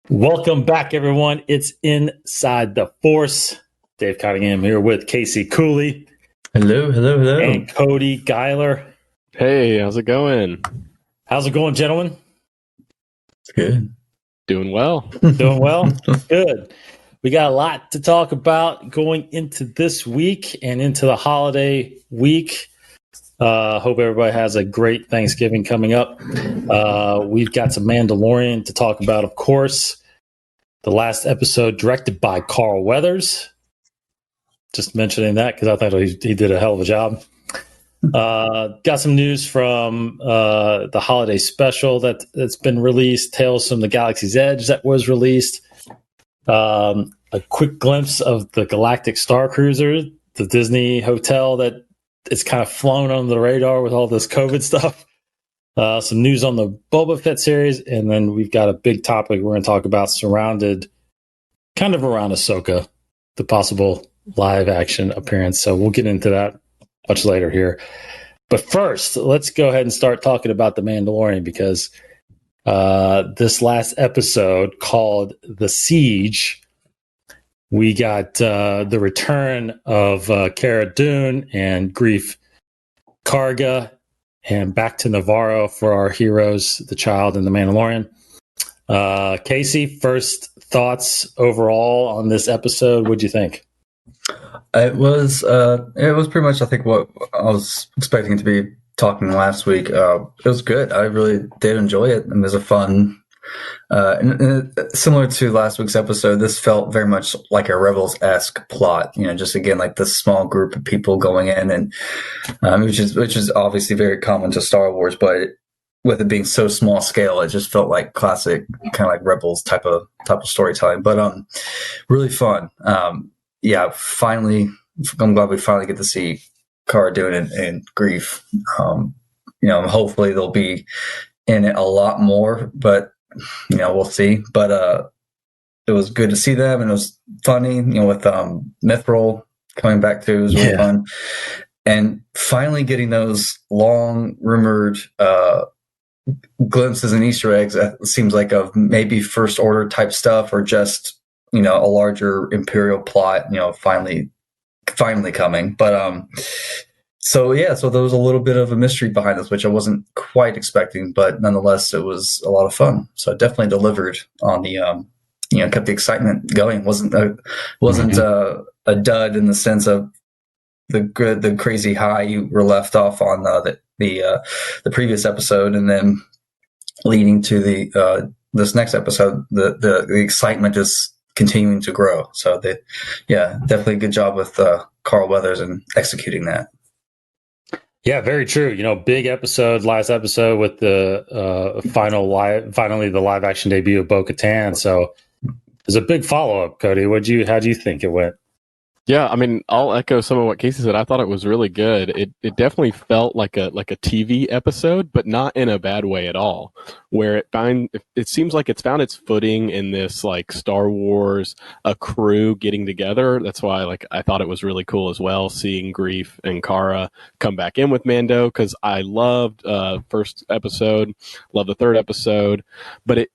Welcome back, everyone. It's Inside the Force. Dave Cottingham here with Casey Cooley. Hello. And Cody Geiler. Hey, how's it going? How's it going, gentlemen? It's good. Doing well. Doing well? Good. We got a lot to talk about going into this week and into the holiday week. Hope everybody has a great Thanksgiving coming up. We've got some Mandalorian to talk about, of course. The last episode directed by Carl Weathers. Just mentioning that because I thought he did a hell of a job. Got some news from the holiday special that's been released, Tales from the Galaxy's Edge that was released. A quick glimpse of the Galactic Starcruiser, the Disney hotel that it's kind of flown under the radar with all this COVID stuff. Some news on the Boba Fett series, and then we've got a big topic we're going to talk about surrounded kind of around Ahsoka, the possible live action appearance. So we'll get into that much later here. But first, let's go ahead and start talking about The Mandalorian because this last episode called The Siege, we got the return of Cara Dune and Grief Karga and back to Navarro for our heroes, the child and the Mandalorian. Casey, first thoughts overall on this episode. What'd you think? It was pretty much, I think, what I was expecting to be talking last week. It was good. I really did enjoy it. It was a fun, and similar to last week's episode, this felt very much like a Rebels-esque plot. Just again like this small group of people going in, and which is obviously very common to Star Wars, but with it being so small scale, it just felt like classic kind of like Rebels type of storytelling. But really fun. Finally, I'm glad we finally get to see Cara Dune and Grief. Hopefully they'll be in it a lot more, but we'll see. But it was good to see them, and it was funny. With Mithril coming back too, it was really fun. And finally getting those long rumored glimpses and Easter eggs. It seems like of maybe First Order type stuff, or just a larger Imperial plot. Finally coming. But so there was a little bit of a mystery behind this, which I wasn't quite expecting, but nonetheless, it was a lot of fun. So it definitely delivered on the kept the excitement going. Wasn't a dud in the sense of the crazy high you were left off on the previous episode, and then leading to the this next episode, the excitement is continuing to grow. So definitely a good job with Carl Weathers and executing that. Yeah, very true. Big episode, last episode with the finally the live action debut of Bo-Katan. So there's a big follow up. Cody, how do you think it went? Yeah, I mean, I'll echo some of what Casey said. I thought it was really good. It definitely felt like a TV episode, but not in a bad way at all. Where it seems like it's found its footing in this like Star Wars, a crew getting together. That's why I thought it was really cool as well, seeing Grief and Cara come back in with Mando, because I loved first episode, loved the third episode, but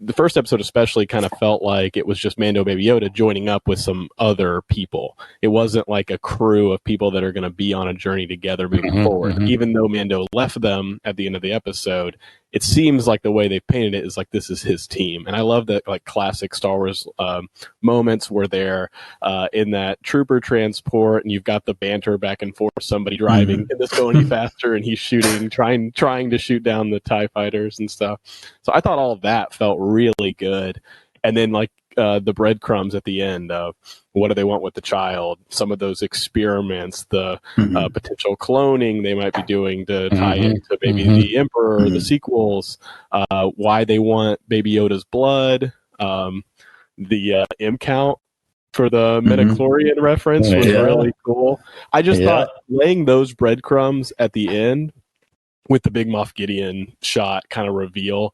the first episode especially kind of felt like it was just Mando, Baby Yoda joining up with some other people. It wasn't like a crew of people that are going to be on a journey together moving forward. Even though Mando left them at the end of the episode, it seems like the way they've painted it is like this is his team. And I love that like classic Star Wars moments where they're in that trooper transport and you've got the banter back and forth, somebody driving, can this go any faster? And he's shooting, trying to shoot down the TIE fighters and stuff. So I thought all of that felt really good. And then like the breadcrumbs at the end of what do they want with the child, some of those experiments, the potential cloning they might be doing to tie into maybe the Emperor, the sequels, why they want Baby Yoda's blood, the M count for the midichlorian reference was really cool. I just thought laying those breadcrumbs at the end with the Big Moff Gideon shot kind of reveal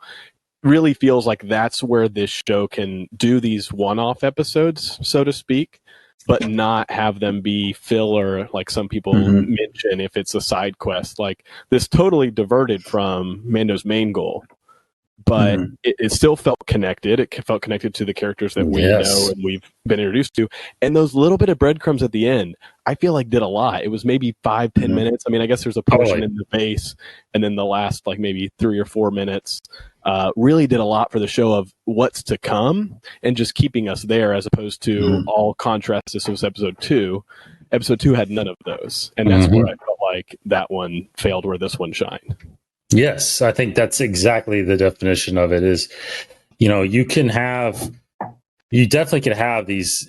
really feels like that's where this show can do these one-off episodes, so to speak, but not have them be filler like some people mention if it's a side quest. Like this totally diverted from Mando's main goal. but it still felt connected. It felt connected to the characters that we know and we've been introduced to. And those little bit of breadcrumbs at the end, I feel like did a lot. It was maybe 5-10 minutes. I mean, I guess there's a portion in the base, and then the last like maybe 3 or 4 minutes really did a lot for the show of what's to come and just keeping us there, as opposed to all contrast. This was episode 2. Episode 2 had none of those, and that's where I felt like that one failed where this one shined. Yes, I think that's exactly the definition of it. Is, you know, you definitely can have these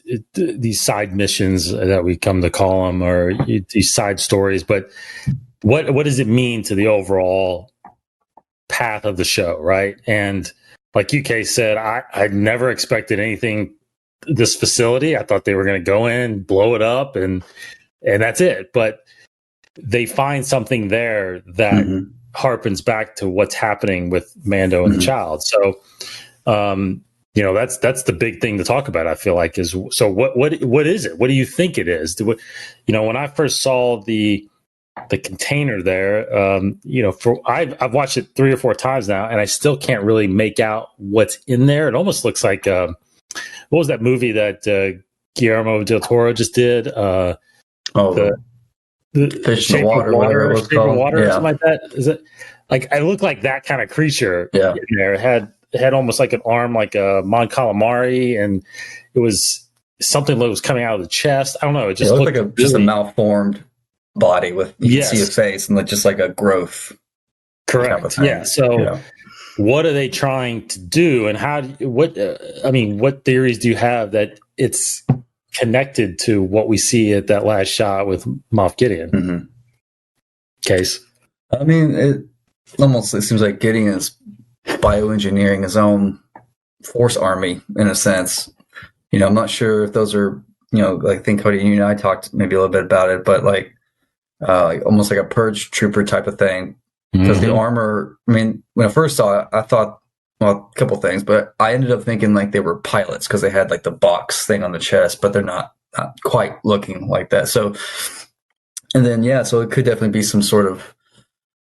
side missions that we come to call them, or these side stories, but what does it mean to the overall path of the show, right? And like UK said, I never expected anything this facility. I thought they were going to go in, blow it up, and that's it. But they find something there that harpens back to what's happening with Mando and the child. So, you know, that's the big thing to talk about. I feel like is, so what is it? What do you think it is? You know, when I first saw the container there, you know, I've watched it 3 or 4 times now, and I still can't really make out what's in there. It almost looks like what was that movie that Guillermo del Toro just did? The Fish in the Water, whatever it was called. Water, or something like that. Is it like, I look like that kind of creature in there? It had almost like an arm, like a Mon Calamari, and it was something that was coming out of the chest. I don't know. It just looked like just a malformed body with, you can see a face and just like a growth. Correct. Yeah. So what are they trying to do, and what theories do you have that it's connected to what we see at that last shot with Moff Gideon? Case. I mean, it seems like Gideon is bioengineering his own force army in a sense. You know, I'm not sure if those are, you know, like, I think Cody, you and I talked maybe a little bit about it, but like almost like a purge trooper type of thing. Because the armor, I mean, when I first saw it, I thought, well, a couple things, but I ended up thinking like they were pilots because they had like the box thing on the chest, but they're not quite looking like that. So, and then, so it could definitely be some sort of,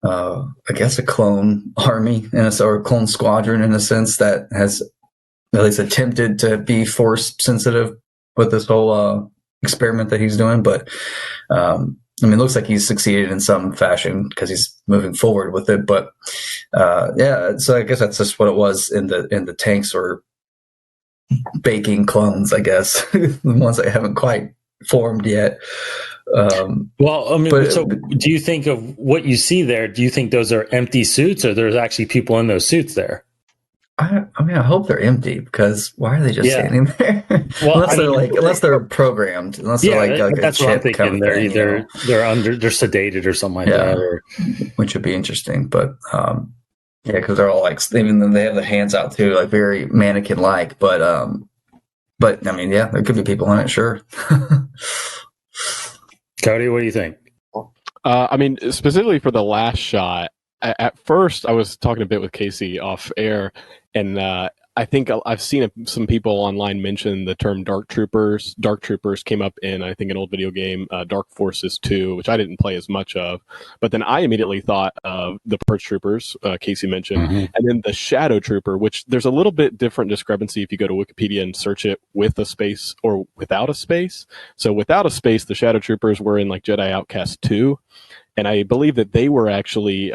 I guess, a clone army or a clone squadron in a sense that has at least attempted to be force sensitive with this whole experiment that he's doing. But, I mean, it looks like he's succeeded in some fashion because he's moving forward with it. But so I guess that's just what it was in the tanks, or baking clones, I guess, the ones that haven't quite formed yet. Well, I mean, so do you think of what you see there? Do you think those are empty suits, or there's actually people in those suits there? I mean, I hope they're empty, because why are they just standing there? Well, unless they're programmed, unless they're like that's a what I'm chip thinking. They're either they're sedated or something like that, or which would be interesting. But because they're all like, even though they have their hands out too, like very mannequin like. But I mean, there could be people in it, sure. Cody, what do you think? I mean, specifically for the last shot, at first I was talking a bit with Casey off air, and I think I've seen some people online mention the term Dark Troopers. Dark Troopers came up in, I think, an old video game, Dark Forces 2, which I didn't play as much of. But then I immediately thought of the Purge Troopers, Casey mentioned, and then the Shadow Trooper, which there's a little bit different discrepancy if you go to Wikipedia and search it with a space or without a space. So without a space, the Shadow Troopers were in like Jedi Outcast 2. And I believe that they were actually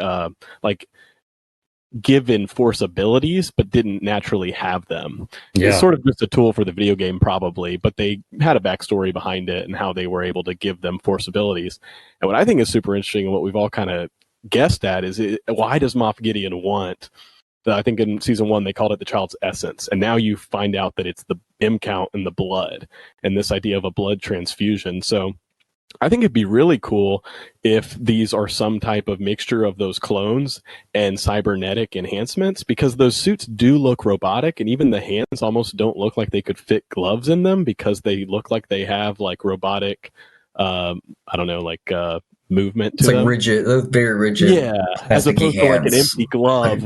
given force abilities, but didn't naturally have them. It's sort of just a tool for the video game, probably, but they had a backstory behind it and how they were able to give them force abilities. And what I think is super interesting, and what we've all kind of guessed at, is why does Moff Gideon want? I think in season 1 they called it the child's essence, and now you find out that it's the M count in the blood, and this idea of a blood transfusion. So I think it'd be really cool if these are some type of mixture of those clones and cybernetic enhancements, because those suits do look robotic, and even the hands almost don't look like they could fit gloves in them, because they look like they have like robotic, movement to it's like them. Rigid, very rigid. As opposed to like an empty glove.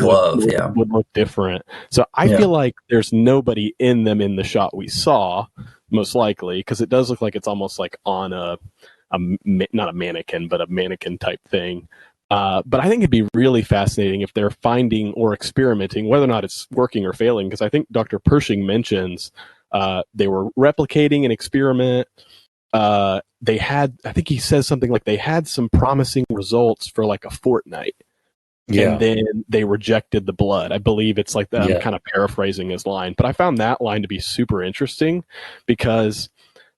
Would look different. So I feel like there's nobody in them in the shot we saw, most likely, because it does look like it's almost like on not a mannequin, but a mannequin type thing. But I think it'd be really fascinating if they're finding or experimenting, whether or not it's working or failing, because I think Dr. Pershing mentions they were replicating an experiment. I think he says something like they had some promising results for like a fortnight. Yeah. And then they rejected the blood. I believe it's like that. I'm kind of paraphrasing his line, but I found that line to be super interesting because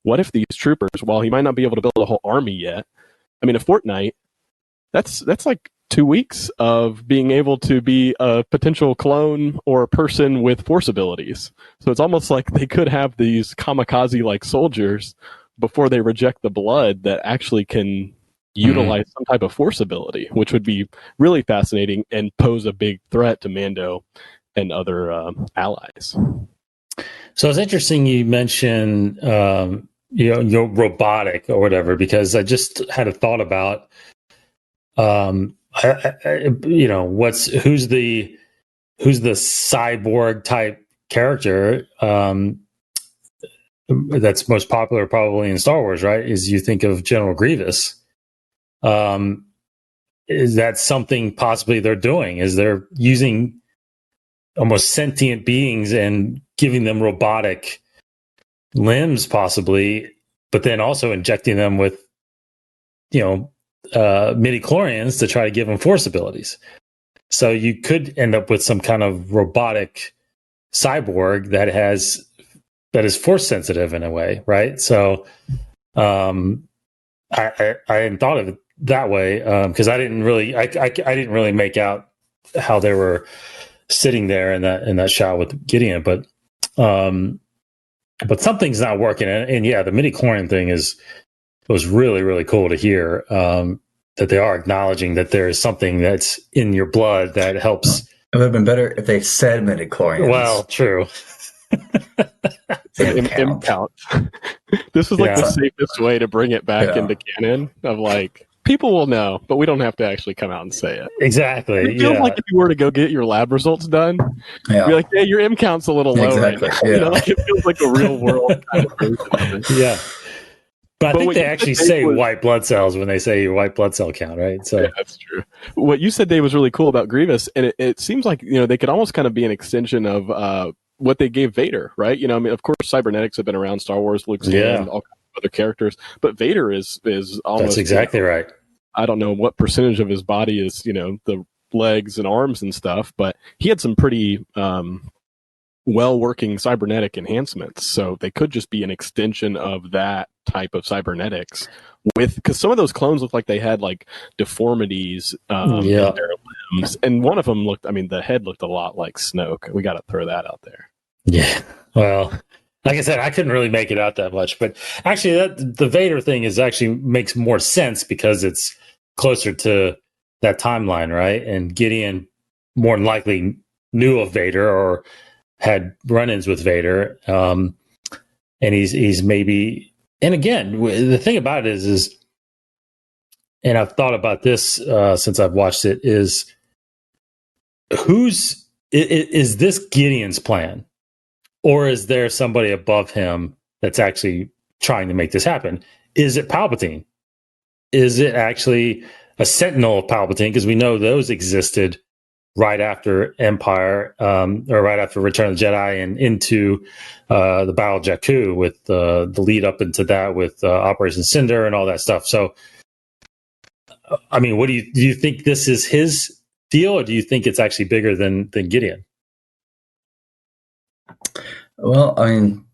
what if these troopers, while he might not be able to build a whole army yet, I mean, a fortnight, that's like 2 weeks of being able to be a potential clone or a person with force abilities. So it's almost like they could have these kamikaze-like soldiers before they reject the blood that actually can utilize some type of force ability, which would be really fascinating and pose a big threat to Mando and other allies. So it's interesting you mentioned your robotic or whatever, because I just had a thought about who's the cyborg type character that's most popular probably in Star Wars, right? Is you think of General Grievous. Is that something possibly they're doing? Is they're using almost sentient beings and giving them robotic limbs possibly, but then also injecting them with, midi-chlorians to try to give them force abilities. So you could end up with some kind of robotic cyborg that is force sensitive in a way, right? So I hadn't thought of it that way because I didn't really make out how they were sitting there in that shot with Gideon, but something's not working, and yeah, the midi-chlorian thing was really, really cool to hear that they are acknowledging that there is something that's in your blood that helps. It would have been better if they said midi-chlorians. Well, true. M count. This is like the safest way to bring it back into canon of like, people will know, but we don't have to actually come out and say it. Exactly. It feels like if you were to go get your lab results done, you're like, yeah, your M count's a little low right now. Yeah. Like it feels like a real world kind of version of it. Yeah. But I think they actually say white blood cells when they say your white blood cell count, right? So yeah, that's true. What you said, Dave, was really cool about Grievous, and it seems like they could almost kind of be an extension of what they gave Vader, right? I mean, of course, cybernetics have been around Star Wars, Luke's and all kinds of other characters, but Vader is almost that's exactly right. I don't know what percentage of his body is, the legs and arms and stuff, but he had some pretty well-working cybernetic enhancements. So they could just be an extension of that type of cybernetics because some of those clones looked like they had like deformities in their limbs. And one of them the head looked a lot like Snoke. We got to throw that out there. Yeah. Well, like I said, I couldn't really make it out that much, but actually the Vader thing makes more sense because it's closer to that timeline, right? And Gideon more than likely knew of Vader or had run-ins with Vader. And he's maybe, and again, the thing about it is, and I've thought about this since I've watched it, is is this Gideon's plan? Or is there somebody above him that's actually trying to make this happen? Is it Palpatine? Is it actually a sentinel of Palpatine? Because we know those existed right after Empire, or right after Return of the Jedi and into the Battle of Jakku, with the lead up into that with Operation Cinder and all that stuff. So, I mean, do you think this is his deal, or do you think it's actually bigger than Gideon? Well, I mean,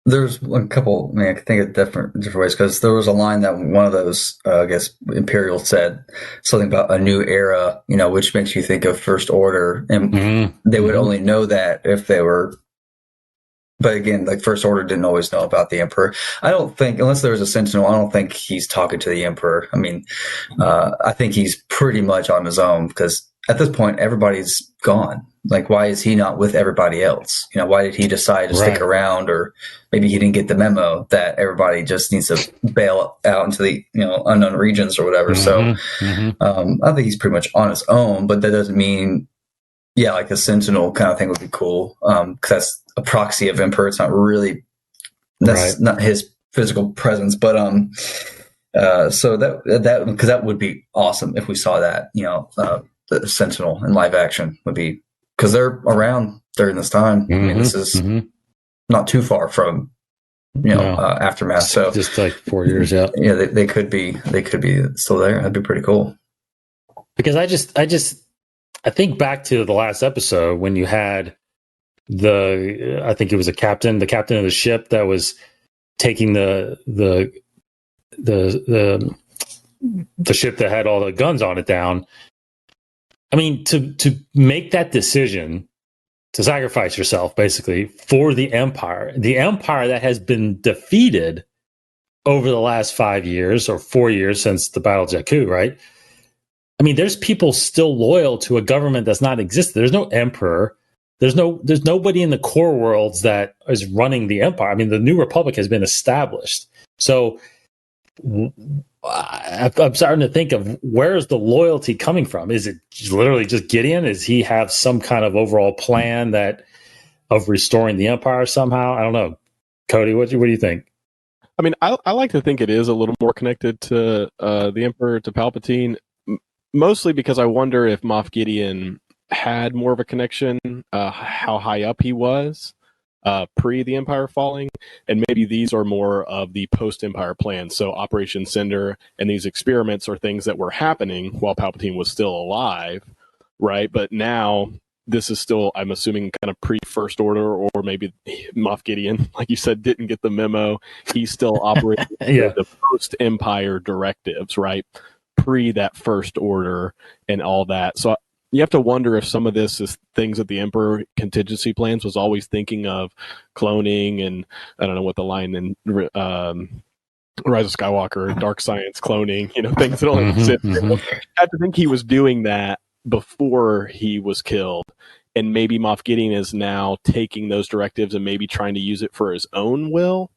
there's a couple. I can think of different ways, because there was a line that one of those, I guess, Imperial said something about a new era, which makes you think of First Order, and they would only know that if they were. But again, like First Order didn't always know about the Emperor. I don't think, unless there was a Sentinel, I don't think he's talking to the Emperor. I mean, I think he's pretty much on his own, because at this point everybody's gone. Like, why is he not with everybody else? Why did he decide to stick around? Or maybe he didn't get the memo that everybody just needs to bail out into the unknown regions or whatever. So I think he's pretty much on his own, but that doesn't mean, like a Sentinel kind of thing would be cool, because that's a proxy of Emperor. It's not really, that's not his physical presence, but So that because that would be awesome if we saw that. The Sentinel in live action would be, because they're around during this time. I mean, this is not too far from Aftermath. So just like 4 years out. Yeah, they could be still there. That'd be pretty cool. Because I think back to the last episode when you had I think it was the captain of the ship that was taking the ship that had all the guns on it down. I mean, to make that decision to sacrifice yourself basically for the Empire that has been defeated over the last 5 years or 4 years since the Battle of Jakku, right? I mean, there's people still loyal to a government that's not existed. There's no emperor. There's nobody in the core worlds that is running the Empire. I mean, the New Republic has been established. So I'm starting to think of, where's the loyalty coming from? Is it literally just Gideon? Does he have some kind of overall plan of restoring the Empire somehow? I don't know. Cody, what do you think? I mean, I like to think it is a little more connected to the Emperor, to Palpatine, mostly because I wonder if Moff Gideon had more of a connection, how high up he was pre the Empire falling, and maybe these are more of the post-Empire plan. So Operation Cinder and these experiments are things that were happening while Palpatine was still alive, right? But now this is still, I'm assuming, kind of pre-First Order, or maybe Moff Gideon, like you said, didn't get the memo. He's still operating the post-Empire directives, right? Pre that First Order and all that. So you have to wonder if some of this is things that the Emperor contingency plans was always thinking of, cloning, and I don't know what the line in Rise of Skywalker, dark science, cloning, things that don't exist. I have to think he was doing that before he was killed. And maybe Moff Gideon is now taking those directives and maybe trying to use it for his own will.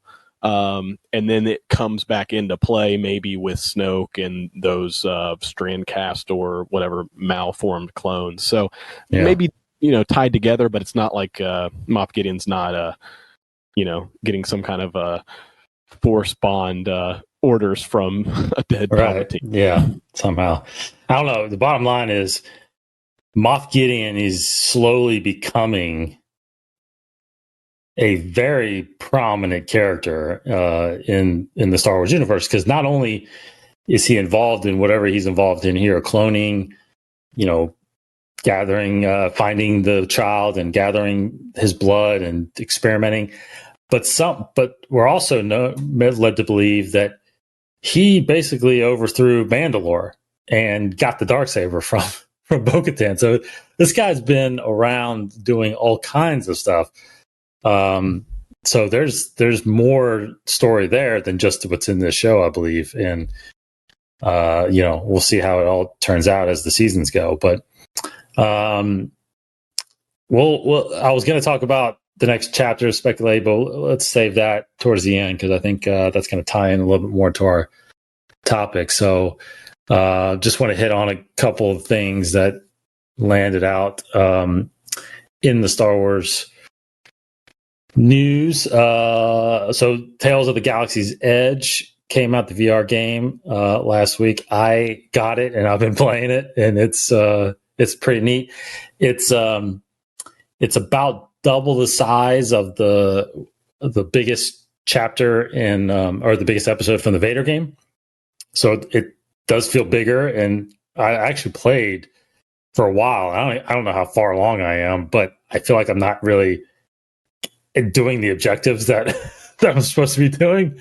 And then it comes back into play maybe with Snoke and those Strandcast or whatever malformed clones. So maybe, tied together, but it's not like Moff Gideon's not, getting some kind of force bond orders from a dead Palpatine. Yeah, somehow. I don't know. The bottom line is Moff Gideon is slowly becoming a very prominent character in the Star Wars universe, because not only is he involved in whatever he's involved in here, cloning, gathering, finding the child and gathering his blood and experimenting, but we're also led to believe that he basically overthrew Mandalore and got the Darksaber from Bo-Katan. So this guy's been around doing all kinds of stuff. So there's more story there than just what's in this show, I believe. And, we'll see how it all turns out as the seasons go. But, I was going to talk about the next chapter, speculate, but let's save that towards the end, because I think, that's going to tie in a little bit more to our topic. So, just want to hit on a couple of things that landed out, in the Star Wars news. So Tales of the Galaxy's Edge came out, the VR game, last week. I got it and I've been playing it, and it's pretty neat. It's about double the size of the biggest chapter or the biggest episode from the Vader game. So it does feel bigger, and I actually played for a while. I don't know how far along I am, but I feel like I'm not really doing the objectives that I'm supposed to be doing.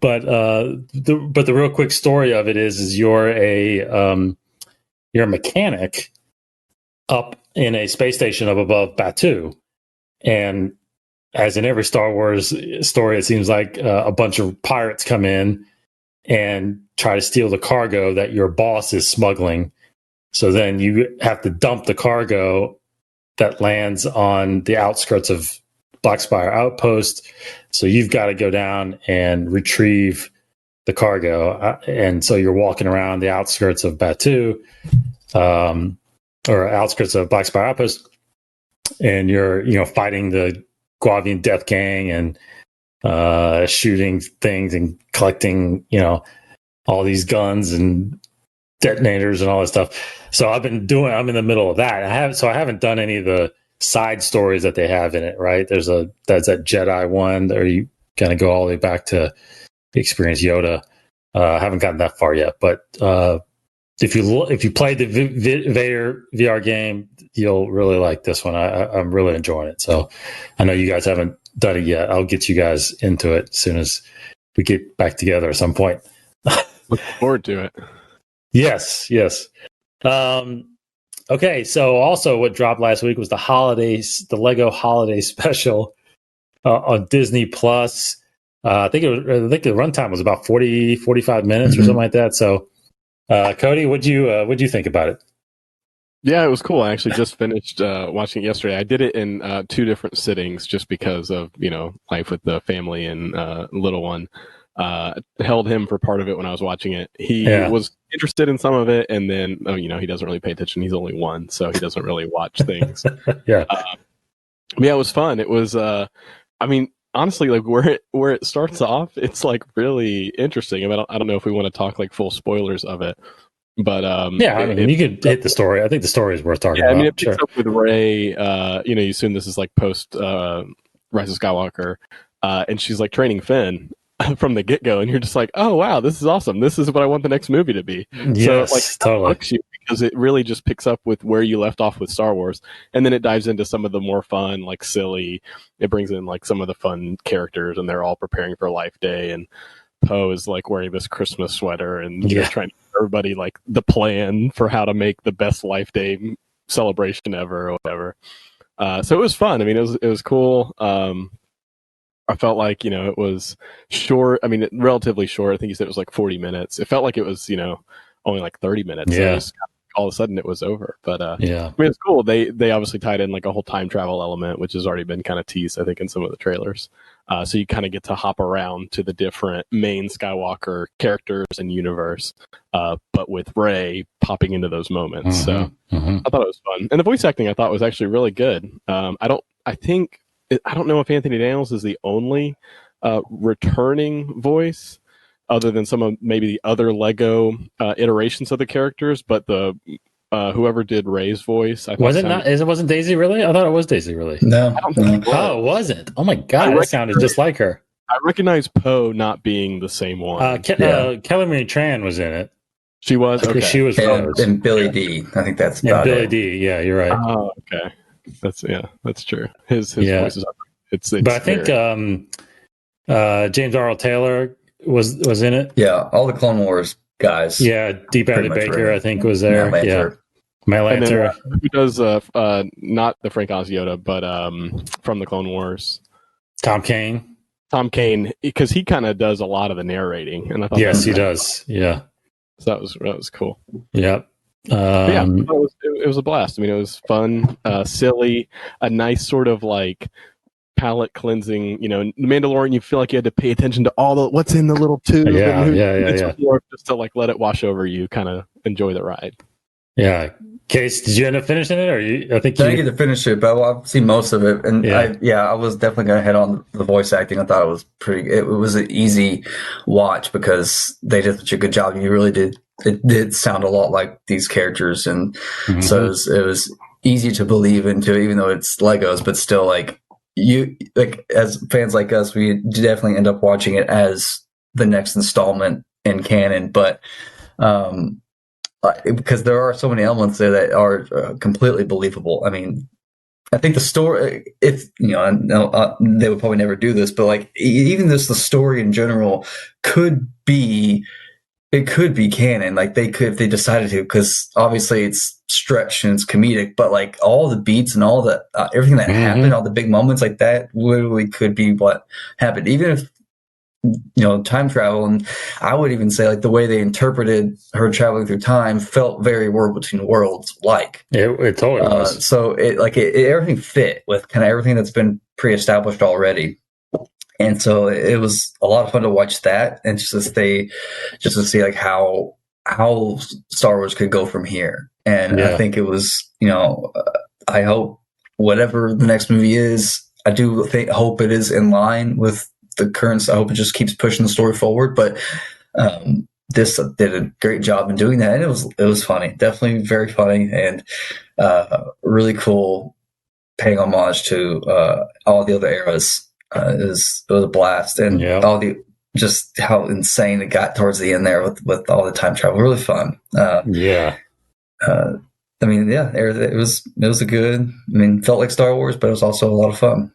But the real quick story of it is you're a mechanic up in a space station up above Batuu, and as in every Star Wars story, it seems like a bunch of pirates come in and try to steal the cargo that your boss is smuggling. So then you have to dump the cargo that lands on the outskirts of Blackspire Outpost. So you've got to go down and retrieve the cargo. And so you're walking around the outskirts of Batuu, or outskirts of Blackspire Outpost, and you're, fighting the Guavian Death Gang and shooting things and collecting, all these guns and detonators and all this stuff. So I'm in the middle of that. I haven't done any of the side stories that they have in it, right? That's that Jedi one, or you kind of go all the way back to experience Yoda. I haven't gotten that far yet, but if you played the Vader VR game, you'll really like this one. I'm really enjoying it. So I know you guys haven't done it yet. I'll get you guys into it as soon as we get back together at some point. Look forward to it. Yes. Okay, so also what dropped last week was the Lego Holiday Special on Disney Plus. I think the runtime was about 45 minutes or something like that. So, Cody, what'd you think about it? Yeah, it was cool. I actually just finished watching it yesterday. I did it in 2 different sittings just because of life with the family and little one. Held him for part of it when I was watching it. He was interested in some of it, and then he doesn't really pay attention. He's only 1, so he doesn't really watch things. Yeah, it was fun. It was, honestly, like where it starts off, it's like really interesting. I don't know if we want to talk like full spoilers of it, but you could hit the story. I think the story is worth talking about. It picks up with Rey. You assume this is like post Rise of Skywalker, and she's like training Finn from the get-go, and you're just like, oh wow, this is awesome, this is what I want the next movie to be. Yes, so like totally. You because it really just picks up with where you left off with Star Wars, and then it dives into some of the more fun, like silly, it brings in like some of the fun characters, and they're all preparing for Life Day, and Poe is like wearing this Christmas sweater, and trying to give everybody like the plan for how to make the best Life Day celebration ever or whatever. So it was fun. I mean, it was cool. I felt like, it was short. I mean, relatively short. I think you said it was like 40 minutes. It felt like it was, only like 30 minutes. Yeah. So all of a sudden it was over. But I yeah, mean, it's cool. They obviously tied in like a whole time travel element, which has already been kind of teased, I think, in some of the trailers. So you kind of get to hop around to the different main Skywalker characters and universe, but with Rey popping into those moments. I thought it was fun. And the voice acting I thought was actually really good. I don't know if Anthony Daniels is the only returning voice, other than some of maybe the other Lego iterations of the characters, but the whoever did Rey's voice, I thought wasn't Daisy Ridley? I thought it was Daisy Ridley. No. Oh, it wasn't. Oh my god, that sounded just like her. I recognize Poe not being the same one. Kelly Marie Tran was in it. She was. Okay. She was and Billy D. I think that's about Billy it. D. Yeah, you're right. Oh, okay. That's true. His voice is. It's but I think James Earl Taylor was in it. Yeah, all the Clone Wars guys. Yeah, Deep Alley Baker, I think, was there. Matt Lanter. Who does not the Frank Oz Yoda, but from the Clone Wars? Tom Kane, because he kind of does a lot of the narrating, and I thought he does. Yeah, so that was cool. Yep. It was a blast. I mean, it was fun, silly, a nice sort of like palate cleansing. The Mandalorian, you feel like you had to pay attention to all what's in the little tube. Yeah. More just to like let it wash over you, kind of enjoy the ride. Yeah. Case, did you end up finishing it, or I didn't get to finish it, but I've seen most of it, and I was definitely going to head on the voice acting. I thought it was it was an easy watch because they did such a good job. You really did. It did sound a lot like these characters, and so it was easy to believe into, even though it's Legos, but still as fans like us, we definitely end up watching it as the next installment in canon, but because there are so many elements there that are completely believable. I mean, I think the story, if they would probably never do this, but like even the story in general could be canon. Like they could, if they decided to, because obviously it's stretched and it's comedic, but like all the beats and all the everything that happened, all the big moments like that literally could be what happened. Even if time travel, and I would even say like the way they interpreted her traveling through time felt very World Between Worlds like. It totally was. So it everything fit with kind of everything that's been pre-established already. And so it was a lot of fun to watch that, and just to see like how Star Wars could go from here. And I think it was, I hope whatever the next movie is, I do hope it is in line with the current. I hope it just keeps pushing the story forward. But this did a great job in doing that, and it was funny, definitely very funny, and really cool, paying homage to all the other eras. It was a blast, and all the just how insane it got towards the end there with all the time travel. Really fun. I mean, yeah, it was a good. I mean, felt like Star Wars, but it was also a lot of fun.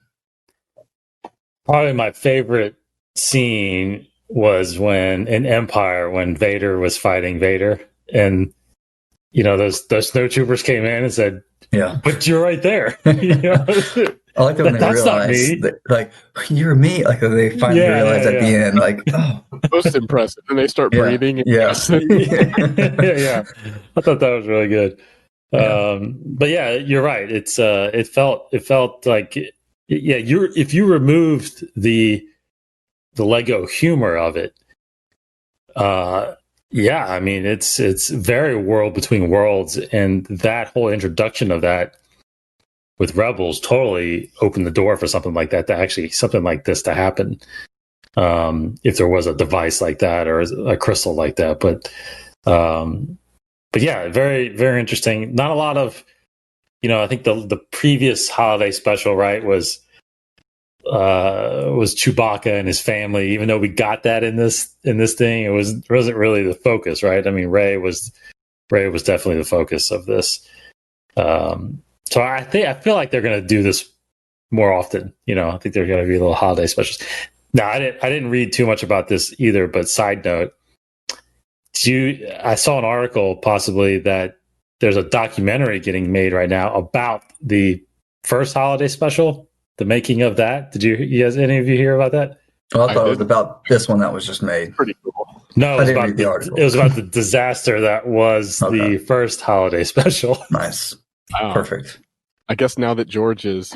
Probably my favorite scene was when in Empire, when Vader was fighting Vader, and those snowtroopers came in and said, "Yeah, but you're right there." I like when they realize that, like, you're me. Like they finally realize at the end, like, oh, most impressive, and they start breathing. Yeah. I thought that was really good. But yeah, you're right. It felt like if you removed the Lego humor of it, I mean it's very world between worlds, and that whole introduction of that with Rebels totally opened the door for something like that, to actually something like this to happen. If there was a device like that or a crystal like that, but yeah, very, very interesting. Not a lot of, I think the previous holiday special, right, was Chewbacca and his family. Even though we got that in this thing, it wasn't really the focus, right? I mean, Rey was definitely the focus of this. So I feel like they're going to do this more often. I think they're going to be little holiday specials. Now, I didn't read too much about this either, but side note, I saw an article possibly that there's a documentary getting made right now about the first holiday special, the making of that. Did you guys, any of you hear about that? Well, I thought it was about this one that was just made. Pretty cool. No, it was about the disaster that was the first holiday special. Nice. Wow. Perfect. I guess now that George is,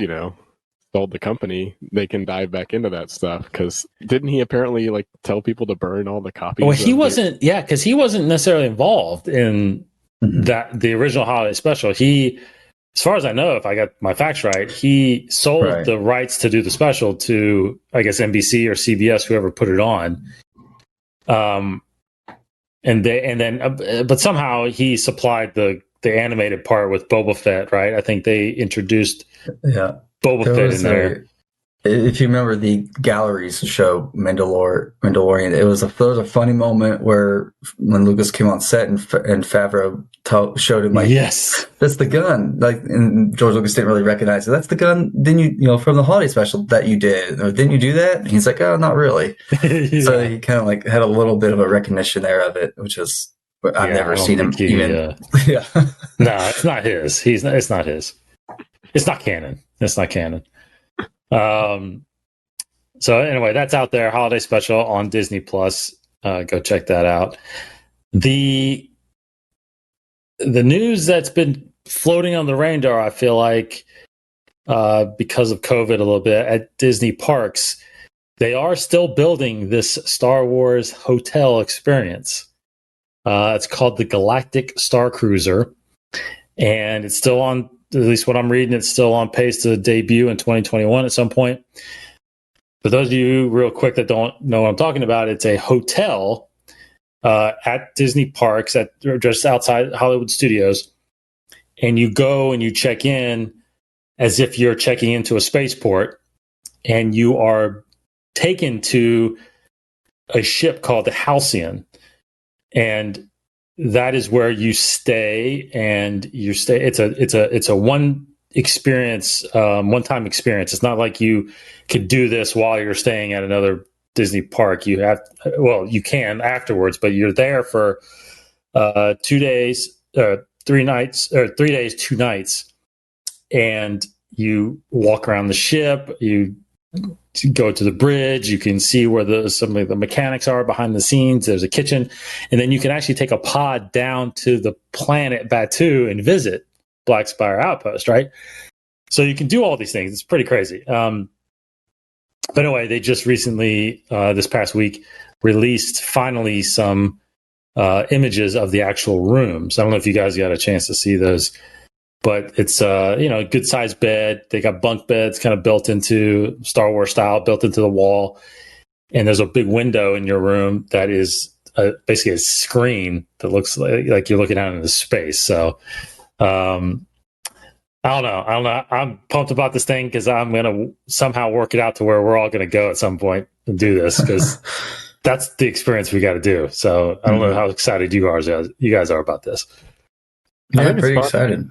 sold the company, they can dive back into that stuff, because didn't he apparently tell people to burn all the copies? Well, he wasn't because he wasn't necessarily involved in the original holiday special. He, as far as I know, if I got my facts right, he sold the rights to do the special to, I guess, NBC or CBS, whoever put it on. But somehow he supplied the animated part with Boba Fett, right? I think they introduced Boba Fett in there. If you remember the Galleries show, Mandalorian, there was a funny moment where when Lucas came on set and Favreau showed him, yes, that's the gun. And George Lucas didn't really recognize it. That's the gun. Then from the holiday special that you did, or didn't you do that? And he's like, oh, not really. So he kind of had a little bit of a recognition there of it, which is I've never seen him even. No, it's not his. It's not his. It's not canon. It's not canon. So anyway, that's out there. Holiday special on Disney Plus. Go check that out. The news that's been floating on the radar, I feel like, because of COVID a little bit at Disney parks, they are still building this Star Wars hotel experience. It's called the Galactic Starcruiser, and it's still on, at least what I'm reading, it's still on pace to debut in 2021 at some point. For those of you real quick that don't know what I'm talking about, it's a hotel at Disney parks just outside Hollywood Studios. And you go and you check in as if you're checking into a spaceport, and you are taken to a ship called the Halcyon. And that is where you stay, and it's a one experience, one-time experience. It's not like you could do this while you're staying at another Disney park. You can afterwards, but you're there for 2 days, 3 nights, or 3 days, 2 nights, and you walk around the ship. You go to the bridge. You can see where some of the mechanics are behind the scenes. There's a kitchen, and then you can actually take a pod down to the planet Batuu and visit Black Spire Outpost, right? So you can do all these things. It's pretty crazy. But anyway, they just recently, this past week, released finally some images of the actual rooms. I don't know if you guys got a chance to see those, but it's a good sized bed. They got bunk beds kind of built into Star Wars style, built into the wall, and there's a big window in your room that is basically a screen that looks like you're looking out into space. So I don't know. I'm pumped about this thing because I'm going to somehow work it out to where we're all going to go at some point and do this, because that's the experience we got to do. So I don't know how excited you guys are about this. Yeah, I'm pretty excited.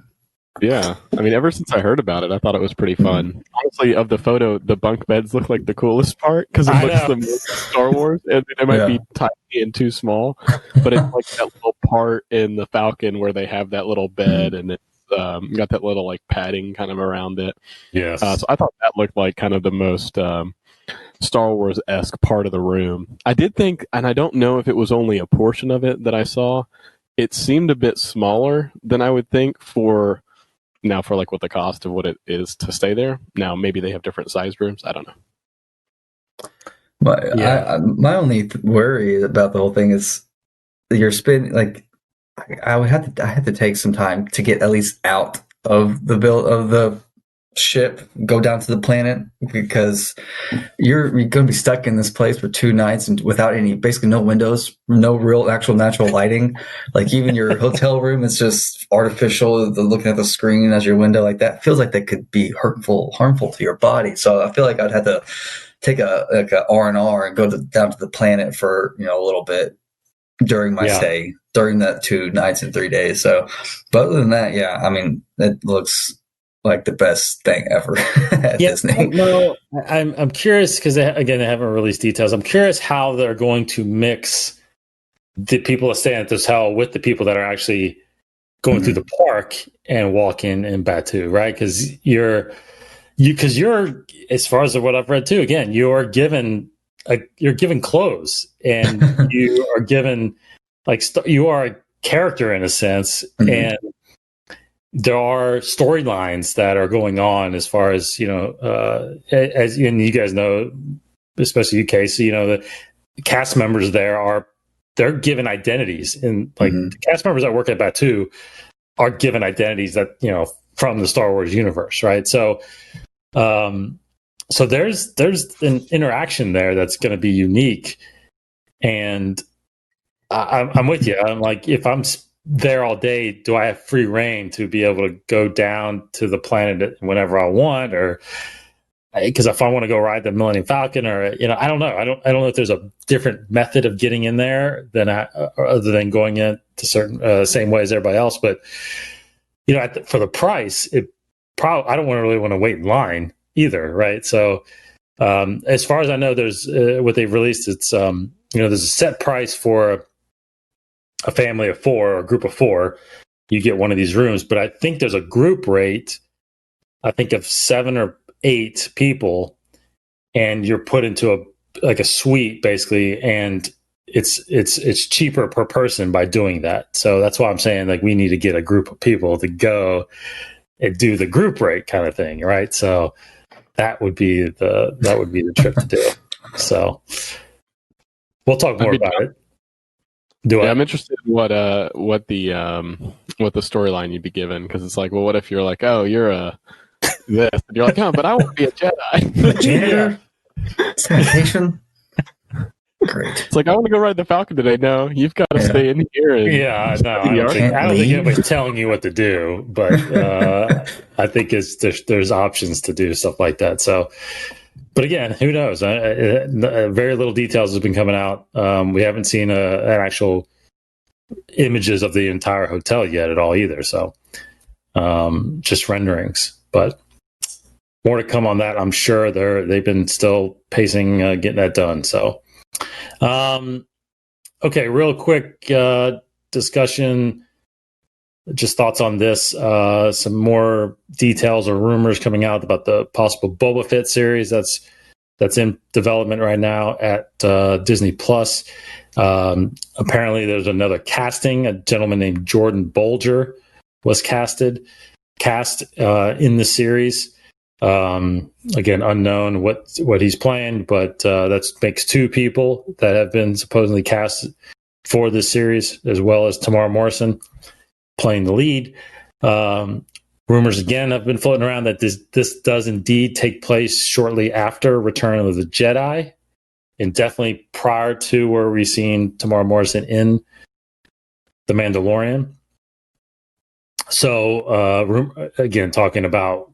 Yeah, I mean, ever since I heard about it, I thought it was pretty fun. Honestly, of the photo, the bunk beds look like the coolest part because it looks the most Star Wars, and it might be tiny and too small, but it's like that little part in the Falcon where they have that little bed, and it's got that little like padding kind of around it. Yes. So I thought that looked like kind of the most Star Wars-esque part of the room. I did think, and I don't know if it was only a portion of it that I saw, it seemed a bit smaller than I would think for like what the cost of what it is to stay there. Now maybe they have different size rooms. I don't know. But my only worry about the whole thing is you're spending like I had to take some time to get at least out of the ship, go down to the planet, because you're going to be stuck in this place for 2 nights and without basically no windows, no real actual natural lighting. Like even your hotel room is just artificial. Looking at the screen as your window, like that feels like that could be harmful to your body. So I feel like I'd have to take a R&R and go down to the planet for a little bit during my stay, during that 2 nights and 3 days. So, but other than that, I mean, it looks like the best thing ever at Disney. No, I'm curious because again, they haven't released details. I'm curious how they're going to mix the people that stay at this hotel with the people that are actually going through the park and walking in Batu, right? Because you're as far as what I've read too. Again, you're given clothes and you are given you are a character in a sense, and there are storylines that are going on as far as as and you guys know, especially you, Casey, the cast members they're given identities, and the cast members that work at Batu are given identities that from the Star Wars universe, right? So so there's an interaction there that's going to be unique, and I'm with you. I'm like, if I'm there all day, do I have free reign to be able to go down to the planet whenever I want, or because if I want to go ride the Millennium Falcon, or I don't know. I don't know if there's a different method of getting in there other than going in to certain same way as everybody else. But for the price, I don't really want to wait in line either, right? So as far as I know, there's what they've released. It's there's a set price for a family of 4 or a group of 4. You get one of these rooms, but I think there's a group rate. I think of 7 or 8 people, and you're put into a suite basically, and it's cheaper per person by doing that. So that's why I'm saying we need to get a group of people to go and do the group rate kind of thing, right? So that would be the trip to do. So we'll talk more about it. I'm interested in what the storyline you'd be given, because it's like, well, what if you're like, oh, you're a this, and you're like, oh, but I won't be a Jedi. Janitor, sanitation. Great. It's like, I want to go ride the Falcon today. No, you've got to stay in here. I don't think anybody's telling you what to do, but I think there's options to do stuff like that. So, but again, who knows? Very little details has been coming out. We haven't seen an actual images of the entire hotel yet at all either. So, just renderings, but more to come on that. I'm sure they've been still pacing, getting that done. So. Okay, real quick discussion, just thoughts on this. Some more details or rumors coming out about the possible Boba Fett series that's in development right now at Disney Plus. Apparently there's another casting. A gentleman named Jordan Bolger was cast in the series. Again, unknown what he's playing, but that makes 2 people that have been supposedly cast for this series, as well as Tamara Morrison playing the lead. Rumors again have been floating around that this does indeed take place shortly after Return of the Jedi, and definitely prior to where we've seen Tamara Morrison in The Mandalorian. So again, talking about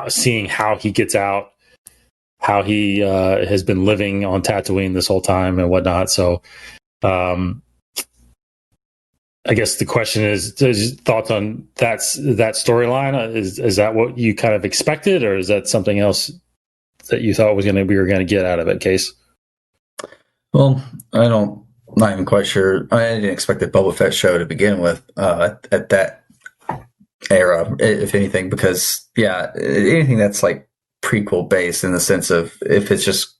seeing how he gets out, how he has been living on Tatooine this whole time and whatnot. So I guess the question is thoughts on that storyline. Is that what you kind of expected, or is that something else that you thought we were going to get out of it, Case? Well, not even quite sure. I didn't expect the Boba Fett show to begin with at that era, if anything, because anything that's like prequel based in the sense of if it's just,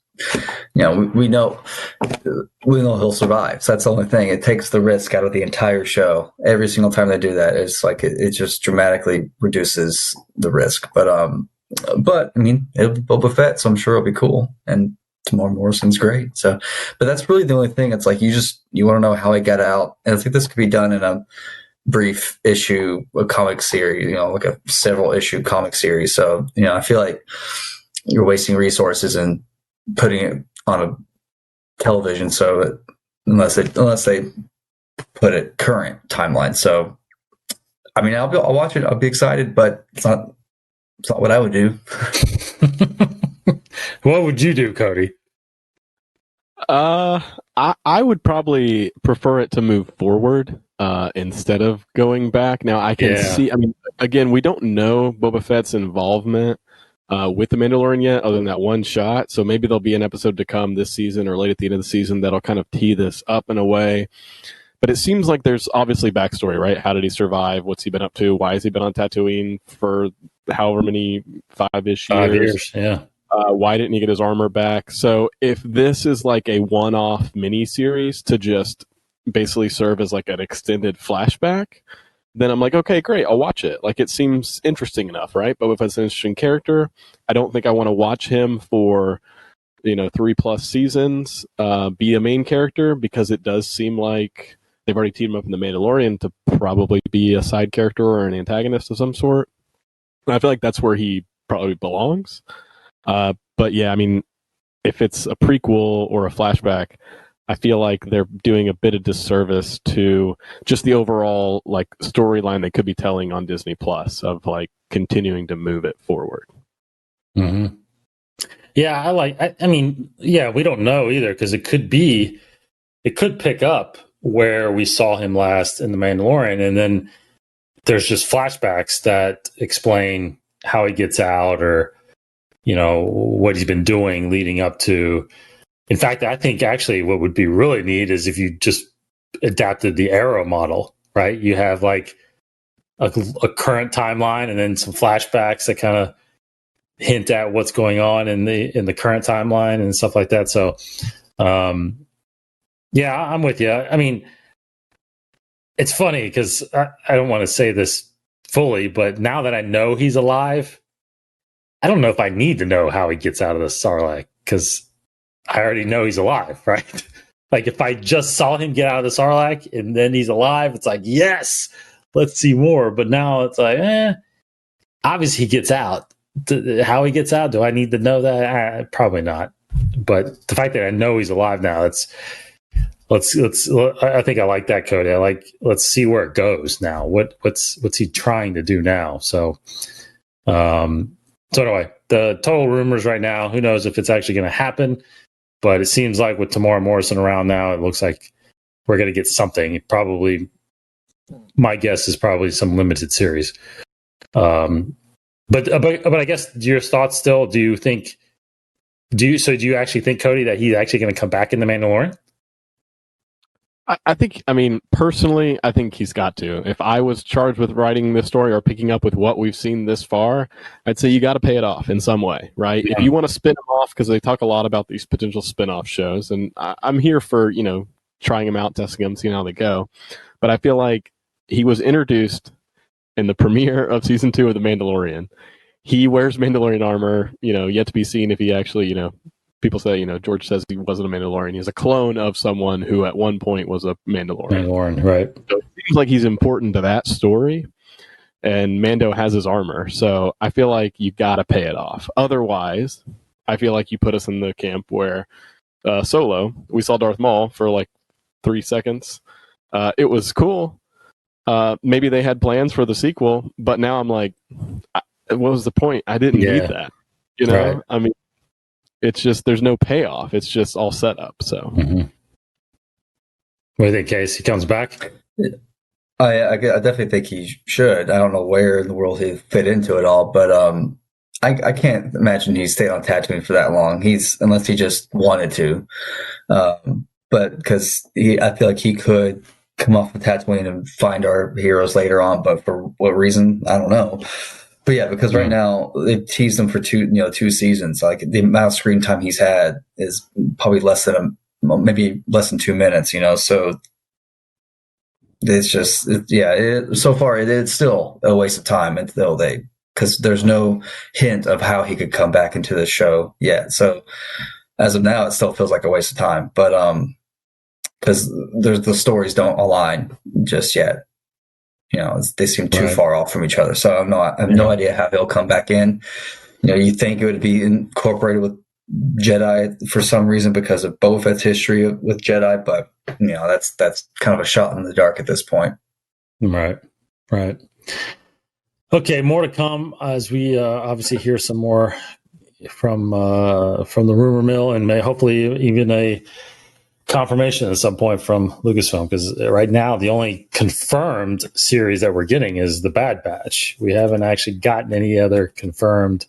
we know he'll survive. So that's the only thing. It takes the risk out of the entire show. Every single time they do that, it's like it just dramatically reduces the risk. But I mean, it'll be Boba Fett, so I'm sure it'll be cool. And Tamara Morrison's great. So, but that's really the only thing. It's like you want to know how he got out. And I think this could be done in a brief issue, a comic series, like a several issue comic series. So, I feel like you're wasting resources and putting it on a television. So unless they put a current timeline. So, I mean, I'll watch it. I'll be excited, but it's not what I would do. What would you do, Cody? I would probably prefer it to move forward instead of going back. Now I can see. I mean, again, we don't know Boba Fett's involvement with the Mandalorian yet, other than that one shot. So maybe there'll be an episode to come this season or late at the end of the season that'll kind of tee this up in a way. But it seems like there's obviously backstory, right? How did he survive? What's he been up to? Why has he been on Tatooine for however many 5-ish years? 5 years, yeah. Why didn't he get his armor back? So if this is like a one-off mini-series to just basically serve as like an extended flashback, then I'm like, okay, great, I'll watch it. Like, it seems interesting enough, right? But if it's an interesting character, I don't think I want to watch him for 3+ seasons be a main character, because it does seem like they've already teamed him up in The Mandalorian to probably be a side character or an antagonist of some sort. And I feel like that's where he probably belongs. But yeah, I mean, if it's a prequel or a flashback, I feel like they're doing a bit of disservice to just the overall like storyline they could be telling on Disney Plus of like continuing to move it forward. Mm-hmm. Yeah, I mean, we don't know either, because it could pick up where we saw him last in The Mandalorian, and then there's just flashbacks that explain how he gets out, or what he's been doing leading up to. In fact, I think actually what would be really neat is if you just adapted the Arrow model, right? You have like a current timeline and then some flashbacks that kind of hint at what's going on in the current timeline and stuff like that. So, I'm with you. I mean, it's funny because I don't want to say this fully, but now that I know he's alive, I don't know if I need to know how he gets out of the Sarlacc, because I already know he's alive, right? Like, if I just saw him get out of the Sarlacc and then he's alive, it's like, yes, let's see more. But now it's like, obviously he gets out. How he gets out, do I need to know that? Probably not. But the fact that I know he's alive now, I think I like that, Cody. Let's see where it goes now. What's he trying to do now? So anyway, the total rumors right now, who knows if it's actually going to happen, but it seems like with Tamara Morrison around now, it looks like we're going to get something. Probably, my guess is probably some limited series. But I guess your thoughts still, do you actually think, Cody, that he's actually going to come back in The Mandalorian? I mean, personally, I think he's got to. If I was charged with writing this story or picking up with what we've seen this far, I'd say you got to pay it off in some way, right? Yeah. If you want to spin him off, because they talk a lot about these potential spin-off shows, and I'm here for, trying them out, testing them, seeing how they go. But I feel like he was introduced in the premiere of season 2 of The Mandalorian. He wears Mandalorian armor, yet to be seen if he actually, people say, George says he wasn't a Mandalorian. He's a clone of someone who at one point was a Mandalorian. Mandalorian, right. So it seems like he's important to that story, and Mando has his armor. So I feel like you got to pay it off. Otherwise, I feel like you put us in the camp where Solo. We saw Darth Maul for like 3 seconds. It was cool. Maybe they had plans for the sequel, but now I'm like, what was the point? I didn't need that. You know, right. I mean, it's just there's no payoff. It's just all set up. So, What do you think, Case? He comes back? I definitely think he should. I don't know where in the world he fit into it all, but I can't imagine he stayed on Tatooine for that long. Unless he just wanted to, but because I feel like he could come off of Tatooine and find our heroes later on. But for what reason, I don't know. But yeah, because right now they've teased him for 2 seasons. Like the amount of screen time he's had is probably maybe less than 2 minutes. So. It's just, so far it's still a waste of time because there's no hint of how he could come back into the show yet. So as of now, it still feels like a waste of time. But because the stories don't align just yet. They seem too far off from each other. So I have no idea how he'll come back in. You think it would be incorporated with Jedi for some reason because of Boba Fett's history with Jedi, but that's kind of a shot in the dark at this point. Right. Okay, more to come as we obviously hear some more from the rumor mill, and hopefully even a confirmation at some point from Lucasfilm, because right now the only confirmed series that we're getting is the Bad Batch. We haven't actually gotten any other confirmed.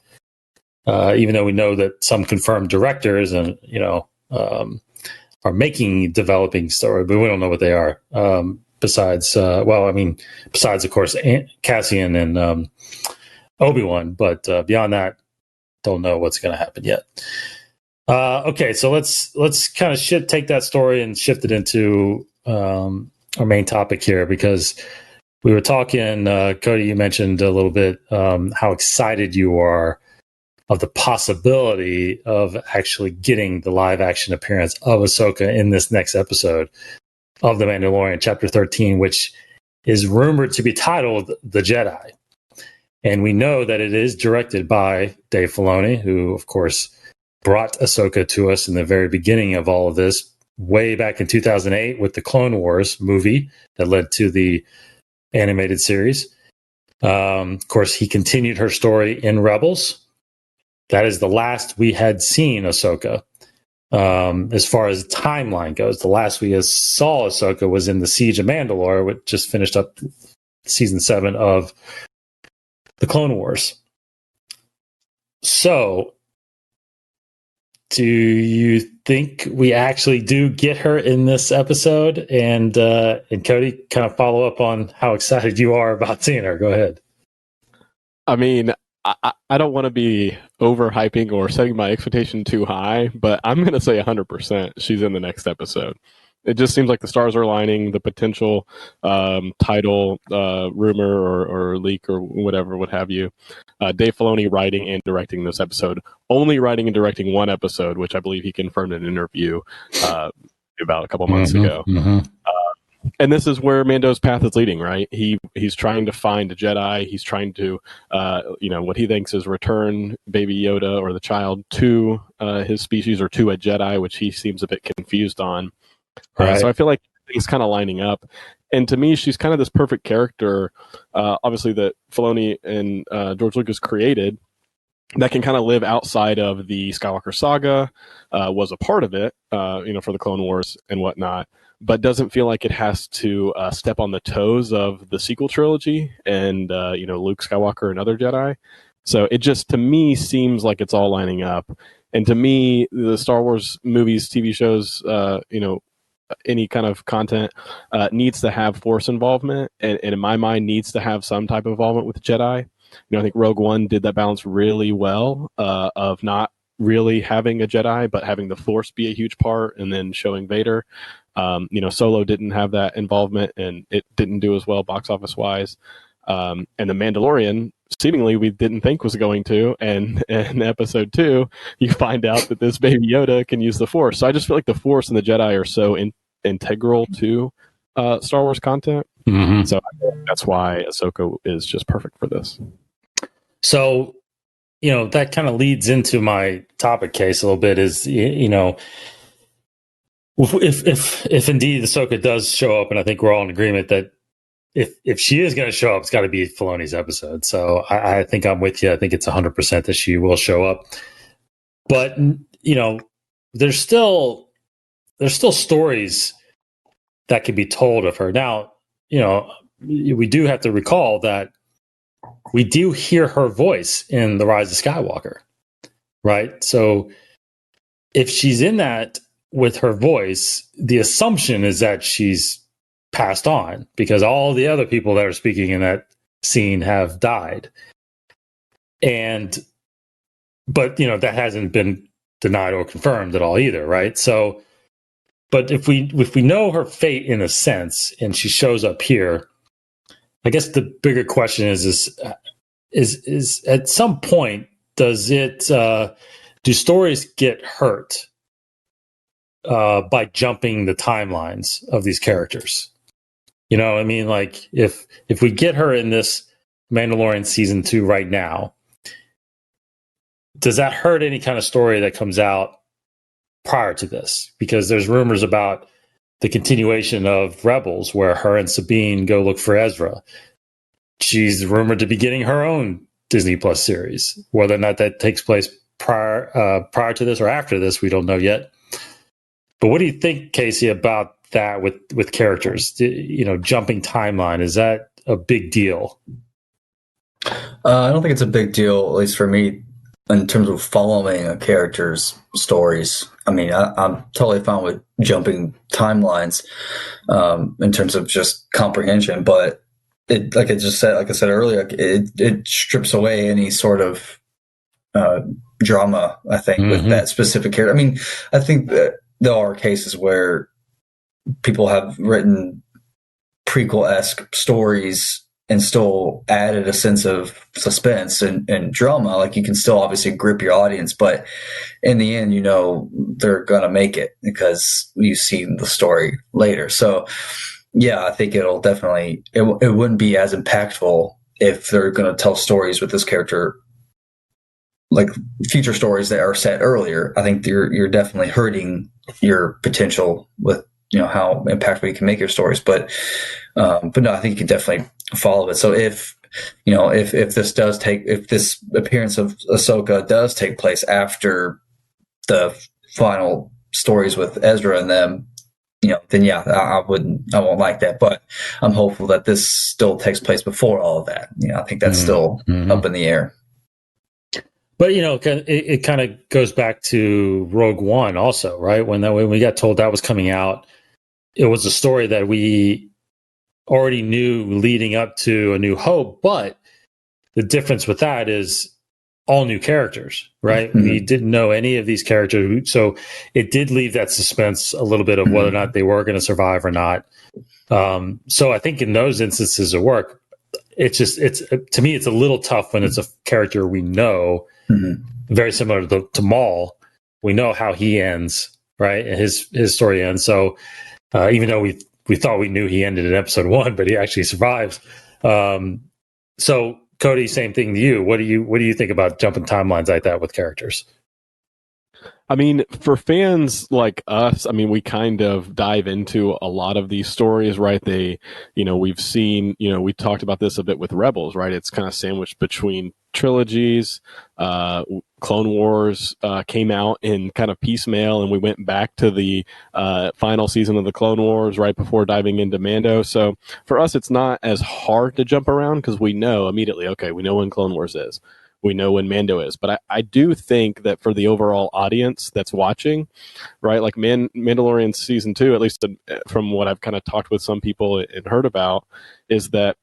Even though we know that some confirmed directors and are developing story, but we don't know what they are. Besides of course Cassian and Obi-Wan, but beyond that, don't know what's going to happen yet. Okay, so let's kind of take that story and shift it into our main topic here, because we were talking. Cody, you mentioned a little bit how excited you are of the possibility of actually getting the live action appearance of Ahsoka in this next episode of The Mandalorian, Chapter 13, which is rumored to be titled The Jedi. And we know that it is directed by Dave Filoni, who, of course, brought Ahsoka to us in the very beginning of all of this, way back in 2008 with the Clone Wars movie that led to the animated series. Of course, he continued her story in Rebels. That is the last we had seen Ahsoka. As far as timeline goes, the last we saw Ahsoka was in the Siege of Mandalore, which just finished up season 7 of the Clone Wars. So, do you think we actually do get her in this episode? And Cody, kind of follow up on how excited you are about seeing her. Go ahead. I mean, I don't want to be overhyping or setting my expectation too high, but I'm going to say 100% she's in the next episode. It just seems like the stars are aligning. The potential title rumor or leak or whatever, what have you. Dave Filoni writing and directing this episode. Only writing and directing one episode, which I believe he confirmed in an interview about a couple months ago. And this is where Mando's path is leading, right? He's trying to find a Jedi. He's trying to, what he thinks is return Baby Yoda or the child to his species or to a Jedi, which he seems a bit confused on. Right. So I feel like things kind of lining up. And to me, she's kind of this perfect character, obviously, that Filoni and George Lucas created, that can kind of live outside of the Skywalker saga, was a part of it, for the Clone Wars and whatnot, but doesn't feel like it has to step on the toes of the sequel trilogy and, Luke Skywalker and other Jedi. So it just, to me, seems like it's all lining up. And to me, the Star Wars movies, TV shows, any kind of content needs to have Force involvement, and in my mind needs to have some type of involvement with Jedi. I think Rogue One did that balance really well, of not really having a Jedi, but having the Force be a huge part, and then showing Vader. Solo didn't have that involvement, and it didn't do as well box office wise. And the Mandalorian, seemingly we didn't think was going to, and in episode 2, you find out that this Baby Yoda can use the Force. So I just feel like the Force and the Jedi are so integral to Star Wars content. Mm-hmm. So that's why Ahsoka is just perfect for this. So, that kind of leads into my topic case a little bit is, if indeed Ahsoka does show up, and I think we're all in agreement that if she is going to show up, it's got to be Filoni's episode. So I think I'm with you. I think it's 100% that she will show up. But there's still stories that can be told of her. Now, we do have to recall that we do hear her voice in The Rise of Skywalker, right? So if she's in that with her voice, the assumption is that she's passed on because all the other people that are speaking in that scene have died. But that hasn't been denied or confirmed at all either, right? So, but if we know her fate in a sense, and she shows up here, I guess the bigger question is at some point do stories get hurt by jumping the timelines of these characters? You know what I mean? Like if we get her in this Mandalorian season 2 right now, does that hurt any kind of story that comes out prior to this? Because there's rumors about the continuation of Rebels where her and Sabine go look for Ezra. She's rumored to be getting her own Disney Plus series. Whether or not that takes place prior to this or after this, we don't know yet. But what do you think, Casey, about that with characters? Jumping timeline, is that a big deal? I don't think it's a big deal, at least for me, in terms of following a character's stories. I mean, I'm totally fine with jumping timelines in terms of just comprehension, but like I said earlier, it strips away any sort of drama, I think, with that specific character. I mean, I think that there are cases where people have written prequel-esque stories and still added a sense of suspense and drama. Like, you can still obviously grip your audience, but in the end, they're going to make it because you've seen the story later. So yeah, I think it'll definitely, it wouldn't be as impactful if they're going to tell stories with this character, like future stories that are set earlier. I think you're definitely hurting your potential with, how impactful you can make your stories. But no, I think you can definitely follow it. So if this appearance of Ahsoka does take place after the final stories with Ezra and them, then yeah, I won't like that. But I'm hopeful that this still takes place before all of that. I think that's still up in the air. But it kind of goes back to Rogue One also, right? When we got told that was coming out, it was a story that we already knew leading up to A New Hope, but the difference with that is all new characters, right? We didn't know any of these characters, so it did leave that suspense a little bit of whether or not they were going to survive or not. So I think in those instances it worked. It's to me, it's a little tough when it's a character we know, very similar to Maul. We know how he ends, right? And his story ends. So even though we thought we knew he ended in episode 1, but he actually survives. So Cody, same thing to you. What do you think about jumping timelines like that with characters? I mean, for fans like us, I mean, we kind of dive into a lot of these stories, right? We've seen, we talked about this a bit with Rebels, right? It's kind of sandwiched between trilogies. Clone Wars came out in kind of piecemeal, and we went back to the final season of the Clone Wars right before diving into Mando. So for us, it's not as hard to jump around because we know immediately, okay, we know when Clone Wars is. We know when Mando is. But I do think that for the overall audience that's watching, right, like Mandalorian season 2, at least from what I've kind of talked with some people and heard about, is that